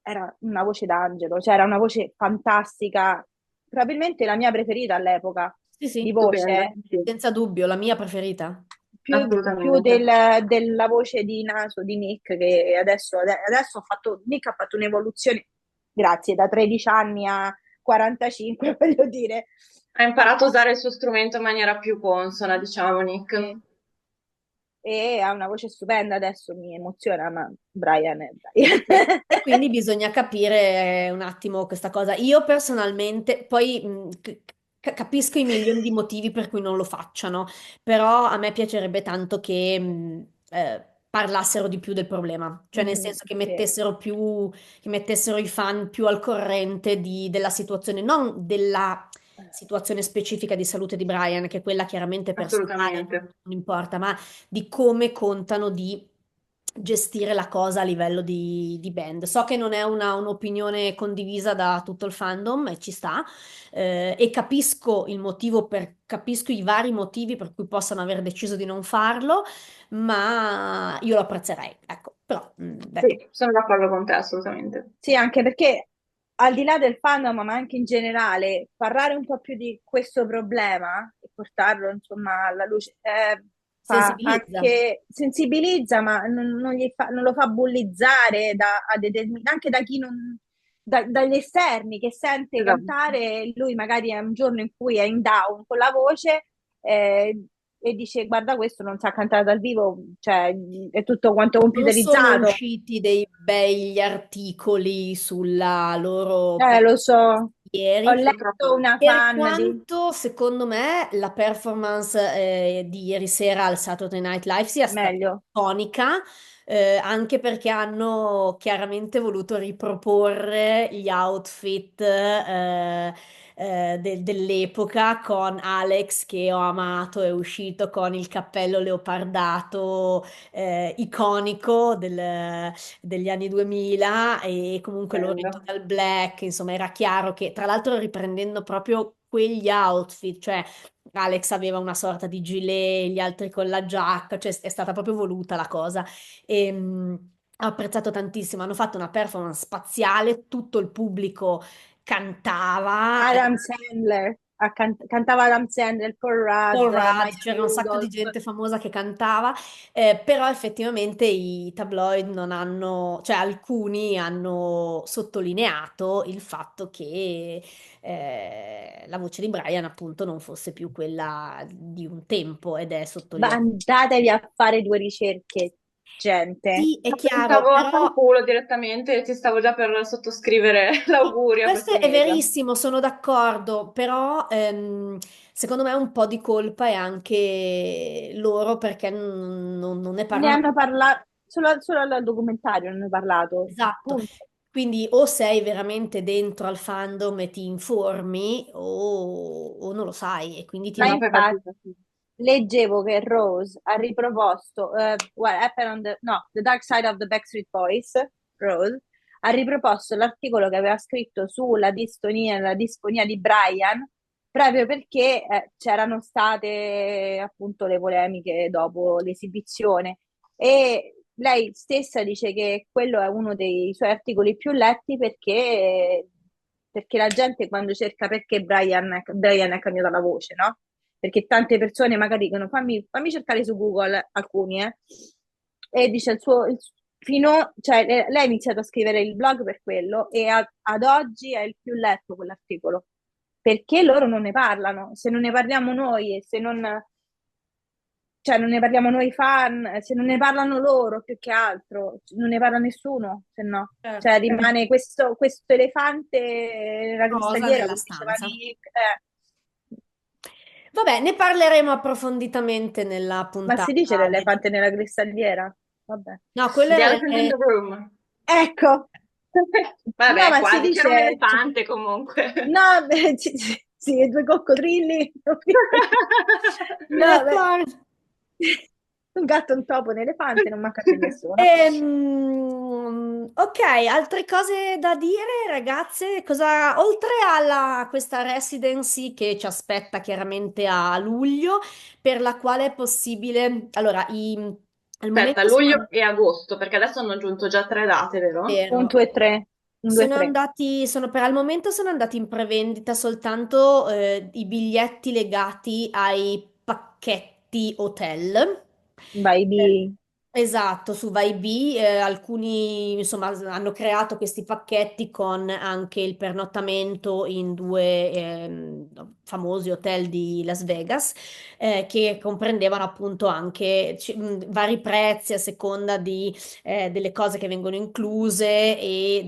Era una voce d'angelo, cioè era una voce fantastica, probabilmente la mia preferita all'epoca Sì, di sì, Stupendo, voce, sì, senza dubbio, la mia preferita. più assolutamente. della voce di naso di Nick, che adesso Nick ha fatto un'evoluzione, grazie, da 13 anni a 45, voglio dire. Ha Ha imparato a fatto, usare il suo strumento in maniera più consona, diciamo, Nick. sì, e ha una voce stupenda, adesso mi emoziona, ma Brian è Brian. E quindi bisogna capire un attimo questa cosa. Io personalmente, poi capisco i milioni di motivi per cui non lo facciano, però a me piacerebbe tanto che parlassero di più del problema, cioè nel Mhm, senso che sì. mettessero i fan più al corrente della situazione, non della situazione specifica di salute di Brian, che è quella chiaramente personale, Assolutamente. non importa, ma di come contano di gestire la cosa a livello di band. So che non è un'opinione condivisa da tutto il fandom e ci sta, e capisco capisco i vari motivi per cui possano aver deciso di non farlo, ma io lo apprezzerei, ecco, però detto. Sì, sono d'accordo con te, assolutamente. Sì, anche perché al di là del fandom, ma anche in generale, parlare un po' più di questo problema e portarlo insomma alla luce fa Sensibilizza. anche sensibilizza, ma non lo fa bullizzare anche da chi non, dagli esterni che sente Esatto. cantare, lui magari è un giorno in cui è in down con la voce, e dice guarda questo non sa cantare dal vivo, cioè è tutto quanto Non sono computerizzato. usciti dei begli articoli sulla loro Lo so, ho ieri, Purtroppo letto no. una per fan di quanto secondo me la performance di ieri sera al Saturday Night Live sia stata meglio. iconica, anche perché hanno chiaramente voluto riproporre gli outfit dell'epoca con Alex che ho amato, è uscito con il cappello leopardato iconico degli anni 2000 e comunque loro in Bello. Total Black, insomma era chiaro che tra l'altro riprendendo proprio quegli outfit, cioè Alex aveva una sorta di gilet, gli altri con la giacca, cioè è stata proprio voluta la cosa. E, ho apprezzato tantissimo, hanno fatto una performance spaziale, tutto il pubblico cantava. Adam Sandler, cantava Adam Sandler, Paul Paul Rudd, Rudd, Maya c'era un sacco di Rudolph. gente famosa che cantava, però effettivamente i tabloid non hanno, cioè alcuni hanno sottolineato il fatto che la voce di Brian appunto non fosse più quella di un tempo ed è Ma sottolineato. andatevi a fare due ricerche, gente. Sì, è No, chiaro, pensavo a però fanculo direttamente e ti stavo già per sottoscrivere l'augurio a questo questo è mega. verissimo, sono d'accordo, però secondo me un po' di colpa è anche loro perché non ne Ne parlano. hanno parlato, solo al documentario ne hanno parlato. Esatto, Punto. quindi o sei veramente dentro al fandom e ti informi o non lo sai e quindi ti Ma Non ho metti... poi infatti capito. Sì. leggevo che Rose ha riproposto What Happened on The Dark Side of the Backstreet Boys, Rose, ha riproposto l'articolo che aveva scritto sulla distonia e la disfonia di Brian, proprio perché c'erano state appunto le polemiche dopo l'esibizione. E lei stessa dice che quello è uno dei suoi articoli più letti perché la gente quando cerca perché Brian è cambiato la voce, no? Perché tante persone magari dicono fammi cercare su Google alcuni, e dice cioè, lei ha iniziato a scrivere il blog per quello e ad oggi è il più letto quell'articolo, perché loro non ne parlano, se non ne parliamo noi e se non, cioè, non ne parliamo noi fan, se non ne parlano loro più che altro, non ne parla nessuno, se no. Cioè Certo, rimane questo elefante nella rosa cristalliera, nella come diceva stanza. Nick. Vabbè, ne parleremo approfonditamente nella Ma si puntata dice dedica. l'elefante nella cristalliera? Vabbè. No, quello The era... Elephant in the Room. Ecco, no, Vabbè, ma si quasi, c'era un dice, elefante comunque. no, beh, sì, e due coccodrilli. No, beh, D'accordo. un gatto, un topo, un elefante, non manca più nessuno. Ok, altre cose da dire, ragazze? Oltre questa residency che ci aspetta chiaramente a luglio, per la quale è possibile... Allora, al Aspetta, momento sono luglio e agosto, perché adesso hanno aggiunto già 3 date, vero? Un, vero, 2, 3, un, 2, sono 3. andati, al momento sono andati in prevendita soltanto i biglietti legati ai pacchetti hotel. Vai, Esatto, su Vai.B alcuni insomma hanno creato questi pacchetti con anche il pernottamento in due famosi hotel di Las Vegas che comprendevano appunto anche vari prezzi a seconda delle cose che vengono incluse e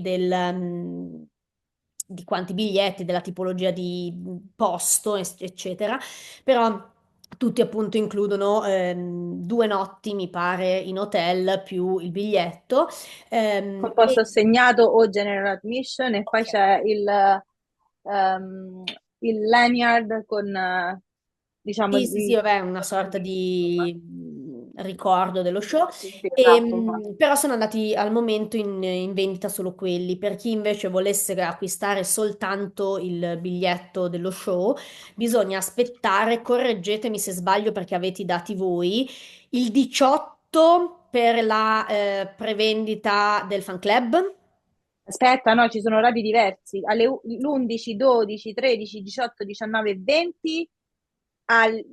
di quanti biglietti, della tipologia di posto, eccetera. Però tutti appunto includono 2 notti, mi pare, in hotel più il biglietto. col E posto assegnato o general admission e poi ok. c'è ehm, il lanyard con, diciamo, Sì, sì, sì, vabbè, una sorta insomma. di ricordo dello show. Sì, sì, esatto, infatti. Però sono andati al momento in vendita solo quelli. Per chi invece volesse acquistare soltanto il biglietto dello show, bisogna aspettare, correggetemi se sbaglio perché avete i dati voi, il 18 per la prevendita del fan club. Aspetta, no, ci sono orari diversi. All'11, 12, 13, 18, 19 e 20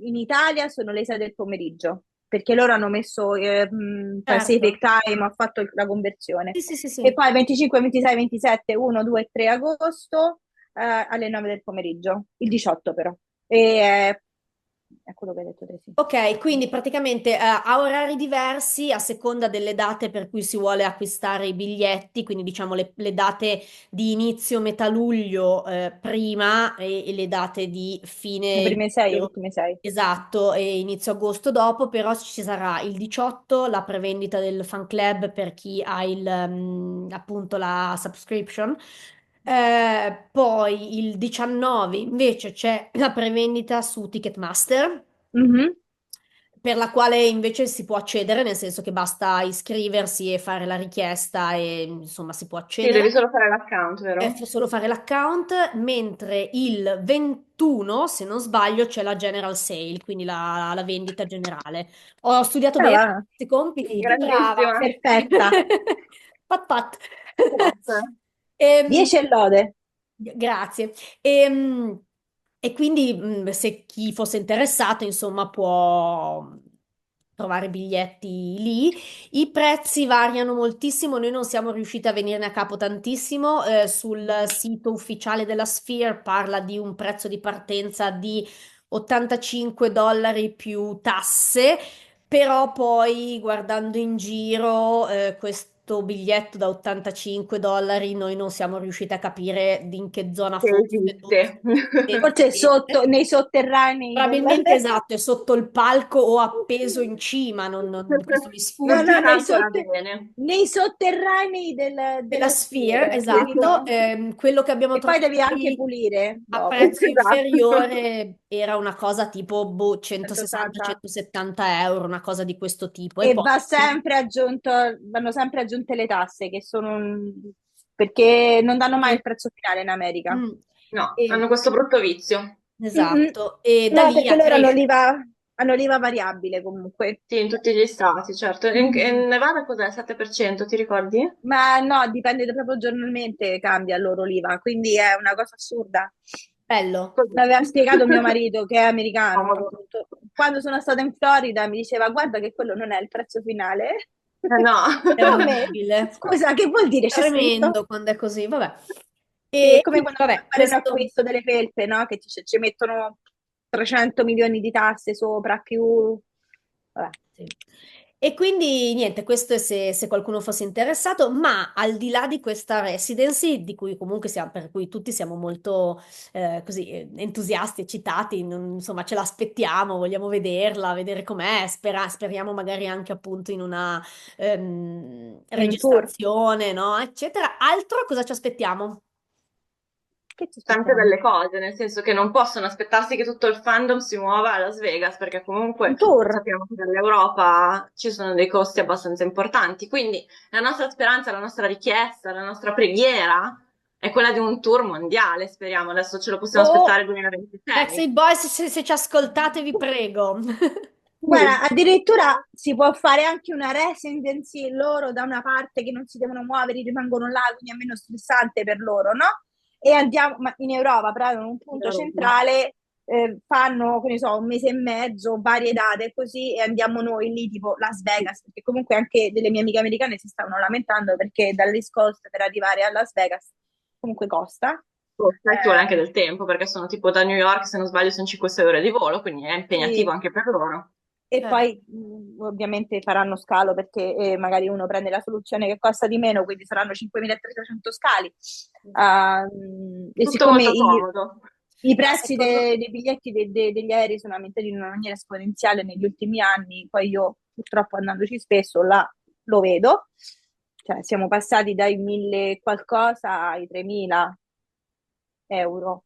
in Italia sono le 6 del pomeriggio, perché loro hanno messo Pacific Certo. Time, ha fatto la conversione. Sì, sì, sì, E sì. poi 25, 26, 27, 1, 2 e 3 agosto alle 9 del pomeriggio, il 18 però. E è quello che hai detto te, sì. Ok, quindi praticamente a orari diversi a seconda delle date per cui si vuole acquistare i biglietti, quindi diciamo le date di inizio metà luglio prima e le date di Le fine prime sei e luglio, ultime sei. esatto, e inizio agosto dopo, però ci sarà il 18 la prevendita del fan club per chi ha appunto la subscription. Poi il 19 invece c'è la prevendita su Ticketmaster Mhm. per la quale invece si può accedere, nel senso che basta iscriversi e fare la richiesta e insomma si può Sì, devi accedere. solo fare l'account, vero? Solo fare l'account, mentre il 21, se non sbaglio, c'è la general sale, quindi la vendita generale. Ho studiato bene Va, questi compiti, brava. Grandissima. perfetta. Pat pat. Grazie. 10 e lode. Grazie. E quindi se chi fosse interessato, insomma, può trovare biglietti lì. I prezzi variano moltissimo, noi non siamo riusciti a venirne a capo tantissimo. Sul sito ufficiale della Sphere parla di un prezzo di partenza di $85 più tasse. Però poi guardando in giro questo biglietto da $85 noi non siamo riusciti a capire in che zona Che fosse, dove esiste. potesse Forse essere. sotto, nei sotterranei del... Probabilmente esatto, è sotto il palco o appeso in cima, questo mi No, Non si sfugge. no, sa ancora bene. nei sotterranei Della della Sphere, Sphere, esatto. capito? Quello che abbiamo E poi trovato devi anche qui pulire a dopo. prezzo Esatto. inferiore era una cosa tipo boh, 180. 160-170 euro, una cosa di questo tipo. E E poi va sempre aggiunto, vanno sempre aggiunte le tasse, che sono perché non danno mai il prezzo finale in America. Mm. No, E- hanno questo brutto vizio. Mhm. esatto, e da No, lì perché a loro crescere. hanno l'IVA variabile comunque. Sì, in tutti gli stati, certo. In Nevada cos'è? 7%, ti ricordi? Ma no, dipende proprio giornalmente, cambia loro l'IVA, quindi è una cosa assurda. Bello. Così. L'aveva spiegato mio marito, che è americano, Comodo. appunto. Quando sono stata in Florida mi diceva, guarda che quello non è il prezzo finale. No. Come? Terribile. Scusa, che vuol dire c'è scritto? Tremendo quando è così, vabbè. Sì, è E come quindi, quando vai a vabbè, fare un questo. acquisto delle felpe, no? Che ci mettono 300 milioni di tasse sopra, più... Vabbè. Sì. E quindi niente, questo è se qualcuno fosse interessato, ma al di là di questa residency, di cui comunque siamo, per cui tutti siamo molto così entusiasti, eccitati, insomma ce l'aspettiamo, vogliamo vederla, vedere com'è, speriamo magari anche appunto in una In un tour. registrazione, no? Eccetera. Altro cosa ci aspettiamo? Che ci Tante aspettiamo? belle cose, nel senso che non possono aspettarsi che tutto il fandom si muova a Las Vegas, perché comunque Un tour. sappiamo che nell'Europa ci sono dei costi abbastanza importanti. Quindi la nostra speranza, la nostra richiesta, la nostra preghiera è quella di un tour mondiale, speriamo. Adesso ce lo possiamo O aspettare nel 2026. Backstreet Boys, se ci ascoltate, vi prego. guarda, addirittura si può fare anche una residency loro da una parte che non si devono muovere, rimangono là, quindi è meno stressante per loro, no? E andiamo, ma in Europa, prendono un punto centrale, fanno, che ne so, un mese e mezzo, varie date e così, e andiamo noi lì, tipo Las Vegas, perché comunque anche delle mie amiche americane si stavano lamentando perché dall'East Coast per arrivare a Las Vegas comunque costa. Costa, ci vuole anche Eh, del tempo, perché sono tipo da New York, se non sbaglio, sono 5-6 ore di volo, quindi è impegnativo sì. anche per loro. E Certo. poi ovviamente faranno scalo perché magari uno prende la soluzione che costa di meno, quindi saranno 5.300 scali. E Tutto siccome molto comodo. i Ma prezzi secondo dei biglietti degli aerei sono aumentati in una maniera esponenziale negli ultimi anni, poi io purtroppo andandoci spesso là lo vedo, cioè siamo passati dai 1.000 e qualcosa ai 3.000 €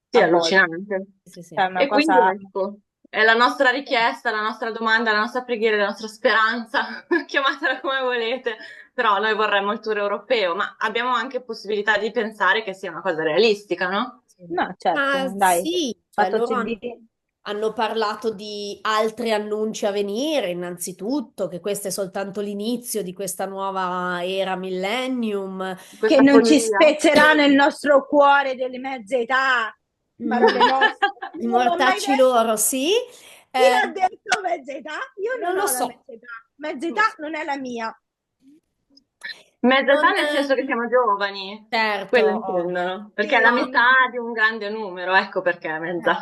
Sì, è a volte. allucinante. sì, sì. È una E quindi cosa... ecco, è la nostra richiesta, la nostra domanda, la nostra preghiera, la nostra speranza, chiamatela come volete, però noi vorremmo il tour europeo, ma abbiamo anche possibilità di pensare che sia una cosa realistica, no? No, Ma certo, dai, sì, cioè fatto loro CD. hanno parlato di altri annunci a venire, innanzitutto, che questo è soltanto l'inizio di questa nuova era millennium. Che Questa non ci follia. spezzerà nel nostro cuore delle mezze età, Mm, parole nostre. I Non l'ho mai mortacci detto. loro, sì. Chi Eh, l'ha detto mezza età? Io non non lo ho la so. mezza età. Mezza età non è la mia. Mezza Non, età nel senso che siamo giovani, certo, quello intendono, perché è la no, metà di un grande numero, ecco perché è Eh, mezza.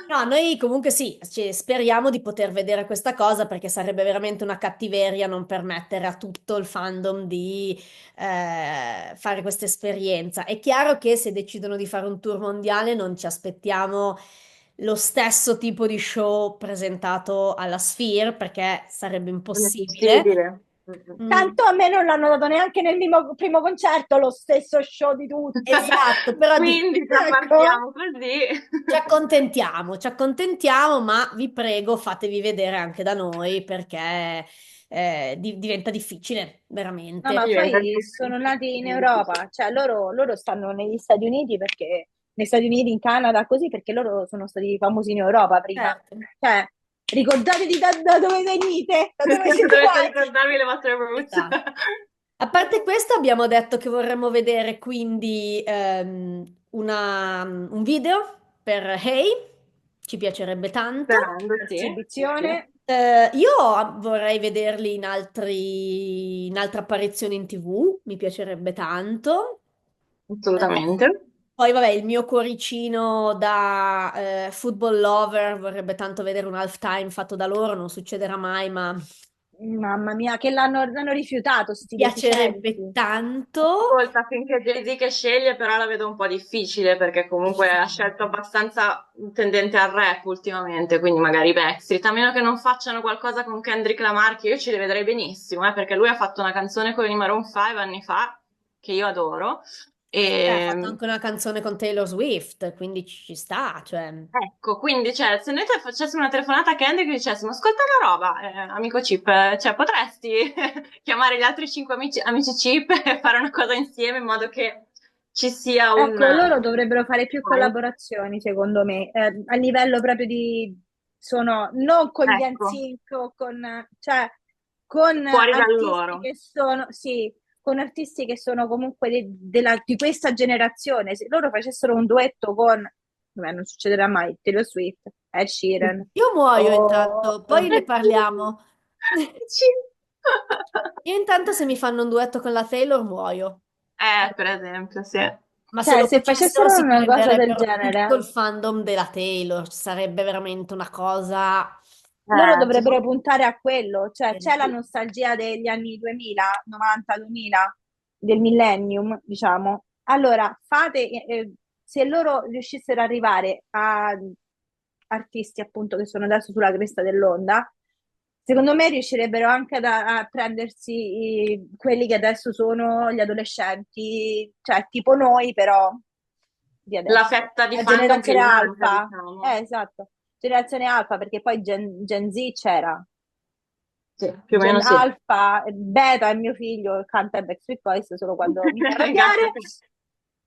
no, noi comunque sì, speriamo di poter vedere questa cosa perché sarebbe veramente una cattiveria non permettere a tutto il fandom di fare questa esperienza. È chiaro che se decidono di fare un tour mondiale non ci aspettiamo lo stesso tipo di show presentato alla Sphere perché sarebbe Non è impossibile. possibile. Mm, Tanto a me non l'hanno dato neanche nel primo concerto, lo stesso show di tutti. esatto, però Quindi già Ecco. partiamo così. ci accontentiamo, ma vi prego, fatevi vedere anche da noi perché diventa difficile, No, veramente. ma Diventa poi sono difficile. nati in Europa, cioè loro stanno negli Stati Uniti perché, negli Stati Uniti, in Canada, così perché loro sono stati famosi in Europa prima. Certo. Cioè, ricordatevi da dove venite, da dove siete Dovete nati. ricordarvi le vostre roots. Esatto. A parte questo, abbiamo detto che vorremmo vedere quindi un video per Hey, ci piacerebbe tanto. Sperando, sì, sì, sì, Eh, io vorrei vederli in altre apparizioni in TV, mi piacerebbe tanto. Eh, assolutamente. Poi, vabbè, il mio cuoricino da football lover vorrebbe tanto vedere un halftime fatto da loro, non succederà mai, ma mi Mamma mia, che l'hanno rifiutato, sti piacerebbe deficienti. tanto. Ascolta, finché Jay-Z che sceglie, però la vedo un po' difficile perché comunque ha scelto abbastanza tendente al rap ultimamente, quindi magari Backstreet, a meno che non facciano qualcosa con Kendrick Lamar, che io ci rivedrei benissimo, perché lui ha fatto una canzone con i Maroon 5 anni fa, che io adoro, Ha fatto e anche una canzone con Taylor Swift, quindi ci sta, cioè. ecco, quindi cioè, se noi facessimo una telefonata a Kendrick e dicessimo, ascolta una roba, amico Chip, cioè potresti chiamare gli altri cinque amici Chip e fare una cosa insieme in modo che ci sia un... Ecco, loro dovrebbero fare più Vai. collaborazioni, secondo me, a livello proprio di, sono, non con gli Ecco, NSYNC o con, cioè, con fuori da artisti loro. che sono, sì, con artisti che sono comunque di questa generazione. Se loro facessero un duetto con, vabbè, non succederà mai, Taylor Swift, Ed Sheeran, Io muoio o... intanto, poi ne parliamo. Sì. Io intanto se mi fanno un duetto con la Taylor muoio. Per esempio, sì. Ma se Cioè, lo se facessero facessero si una cosa del prenderebbero tutto il genere... fandom della Taylor, sarebbe veramente una cosa. Loro Tipo, dovrebbero puntare a quello, cioè c'è la Sì. nostalgia degli anni 2000, 90, 2000, del millennium, diciamo. Allora, se loro riuscissero ad arrivare a artisti appunto che sono adesso sulla cresta dell'onda, secondo me riuscirebbero anche a prendersi quelli che adesso sono gli adolescenti, cioè tipo noi, però di la adesso, fetta di la fandom che generazione gli manca, alfa. diciamo. Esatto, generazione alfa, perché poi Gen Z c'era. Sì, più o Gen meno sì. Alpha, Beta è mio figlio, canta i Backstreet Boys solo quando mi fa Grazie a arrabbiare. te.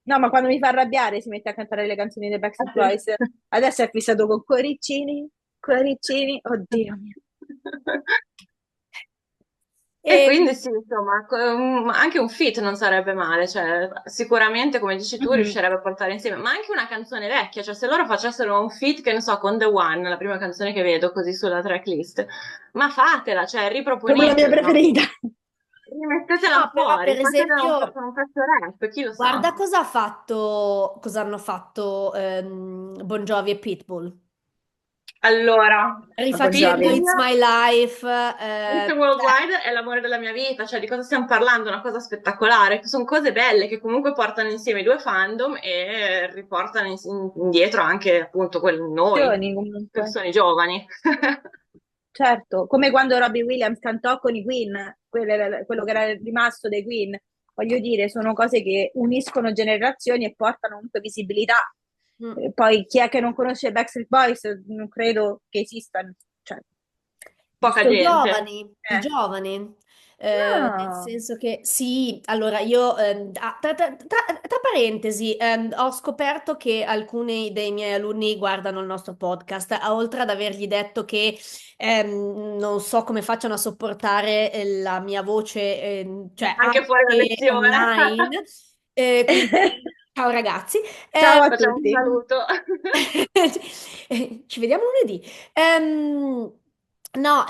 No, ma quando mi fa arrabbiare si mette a cantare le canzoni dei Ah, Backstreet sì. Boys. Adesso è fissato con cuoricini, cuoricini, oddio mio. E E, quindi sì, insomma, anche un feat non sarebbe male, cioè sicuramente, come dici tu, Mhm. riuscirebbe a portare insieme, ma anche una canzone vecchia, cioè se loro facessero un feat, che ne so, con The One, la prima canzone che vedo così sulla tracklist, ma fatela, cioè Proprio la mia riproponetelo, preferita. rimettetela no, però per fuori, fatela esempio, con un pezzo rap, chi lo sa. guarda cosa hanno fatto Bon Jovi e Pitbull. Allora, A Bon Rifacendo Jovi. Pitbull, It's My Life, Mr. cioè, Worldwide è l'amore della mia vita, cioè di cosa stiamo parlando? Una cosa spettacolare, sono cose belle che comunque portano insieme i due fandom e riportano indietro anche appunto noi, Giovani comunque. persone giovani. Certo, come quando Robbie Williams cantò con i Queen, quello che era rimasto dei Queen. Voglio dire, sono cose che uniscono generazioni e portano comunque visibilità. mm, Poi chi è che non conosce i Backstreet Boys? Non credo che esistano, cioè, Poca giusto io. gente. i giovani, nel No, senso che sì, allora io, tra parentesi, ho scoperto che alcuni dei miei alunni guardano il nostro podcast, oltre ad avergli detto che non so come facciano a sopportare la mia voce, cioè Anche fuori da anche lezione. online, quindi ciao ragazzi. ciao a Facciamo un tutti. saluto. Ci vediamo lunedì. No,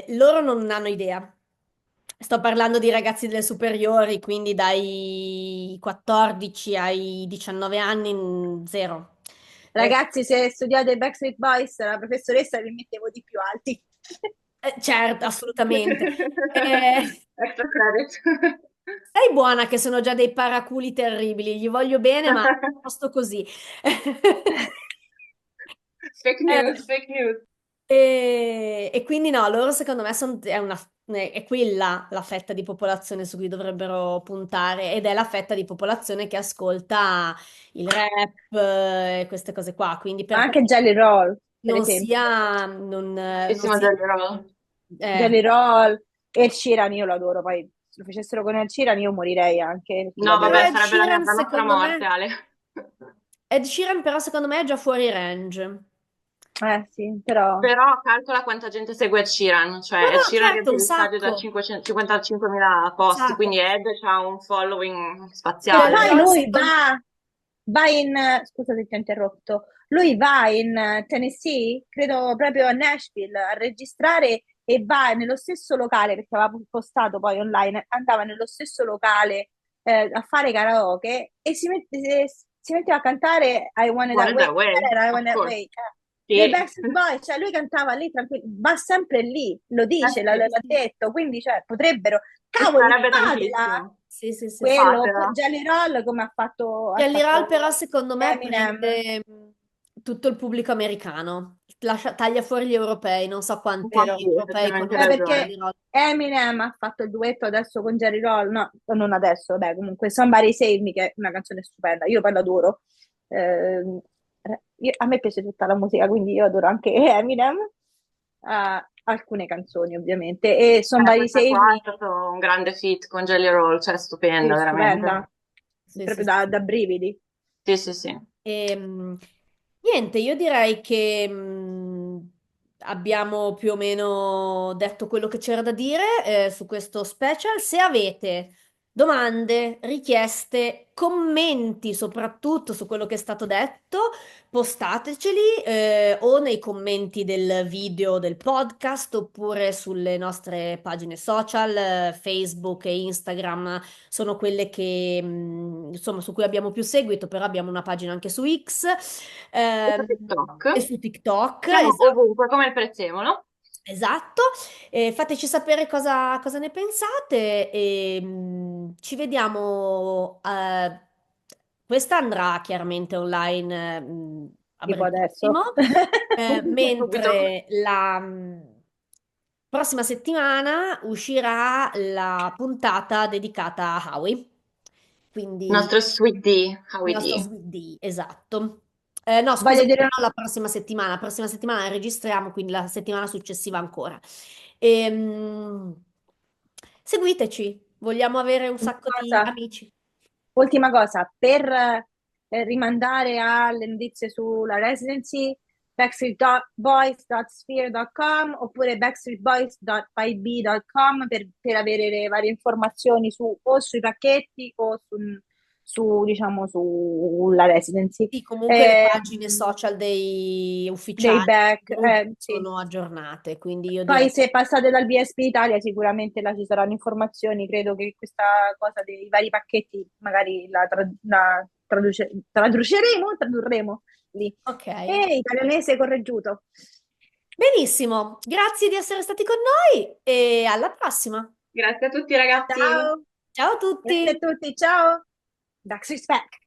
loro non hanno idea. Sto parlando di ragazzi delle superiori, quindi dai 14 ai 19 anni, zero. Eh, Ragazzi, se studiate i Backstreet Boys, la professoressa vi mettevo di più alti. certo, assolutamente. Eh, Extra credit. Sei buona che sono già dei paraculi terribili, gli voglio bene, ma posto così. Fake Eh, news, fake news. e quindi no, loro secondo me è quella la fetta di popolazione su cui dovrebbero puntare ed è la fetta di popolazione che ascolta il rap e queste cose qua. Quindi Ma per anche quanto Jelly Roll, per non esempio. sia, non Bellissimo sia, Jelly Roll. Jelly eh, Roll, Ed Sheeran, io lo adoro. Poi se lo facessero con Ed Sheeran io morirei anche, perché lo No, però vabbè, adoro. sarebbe la nostra morte, Ale. Ed Sheeran però secondo me è già fuori range. Sì, però... Però calcola quanta gente segue Ed Sheeran, No, cioè Ed no, Sheeran certo, un riempie gli stadi da sacco, 500 55.000 un posti, sacco. quindi Ed ha un following Jelly spaziale. Poi Roll lui secondo va in... Scusa se ti ho interrotto. Lui va in Tennessee, credo proprio a Nashville, a registrare e va nello stesso locale, perché aveva postato poi online, andava nello stesso locale a fare karaoke e si metteva a cantare I Want It That One Way. That Way, Era I of Want It That course. Way. Dei Sì. Backstreet Boys, cioè lui cantava lì tranquillo, va sempre lì, lo Eh dice, l'ha sì, detto, quindi cioè, potrebbero, ci cavoli, starebbe fatela! tantissimo. sì, sì, sì, sì. Quello, Fatela. Jelly Roll come ha Jelly Roll fatto però secondo me Eminem, prende tutto il pubblico americano, taglia fuori gli europei, non so quanti vero? Sì, europei effettivamente hai conoscono ragione. Perché Jelly Roll. Eminem ha fatto il duetto adesso con Jerry Roll, no, non adesso, beh, comunque Somebody Save Me, che è una canzone stupenda, io poi l'adoro. A me piace tutta la musica, quindi io adoro anche Eminem, alcune canzoni ovviamente, e Somebody Questa Save qua Me è stato un grande feat con Jelly Roll, cioè sì, stupenda, veramente. stupenda, Sì, sì, proprio sì. da brividi. Sì, sì, sì. Niente, io direi che abbiamo più o meno detto quello che c'era da dire su questo special. Se avete domande, richieste, commenti soprattutto su quello che è stato detto, postateceli o nei commenti del video del podcast oppure sulle nostre pagine social, Facebook e Instagram sono quelle che, insomma, su cui abbiamo più seguito, però abbiamo una pagina anche su X E su ehm, e TikTok su TikTok, siamo esatto. ovunque, come il prezzemolo. Esatto. Fateci sapere cosa ne pensate e ci vediamo. Questa andrà chiaramente online a Tipo adesso. brevissimo, Subito. mentre la prossima settimana uscirà la puntata dedicata a Howie. Il Quindi nostro Sweet D, il Howie nostro D. Sweet D, esatto. No, Voglio scusate, dire non la prossima settimana. La prossima settimana la registriamo, quindi la settimana successiva ancora. Seguiteci, vogliamo avere un una sacco di cosa. amici. Ultima cosa, per rimandare alle notizie sulla residency, backstreetboys.sphere.com oppure backstreetboys.5b.com per avere le varie informazioni o sui pacchetti o diciamo, sulla residency. Sì, comunque le pagine Ehm, social dei dei ufficiali back, del gruppo sì. sono aggiornate, quindi io Poi direi se passate dal BSP Italia sicuramente là ci saranno informazioni, credo che questa cosa dei vari pacchetti magari la tradurremo lì. ok. E italianese correggiuto. Benissimo, grazie di essere stati con noi e alla prossima. Grazie a tutti ragazzi. Ciao, Ciao a grazie a tutti! tutti, ciao. Dax is back.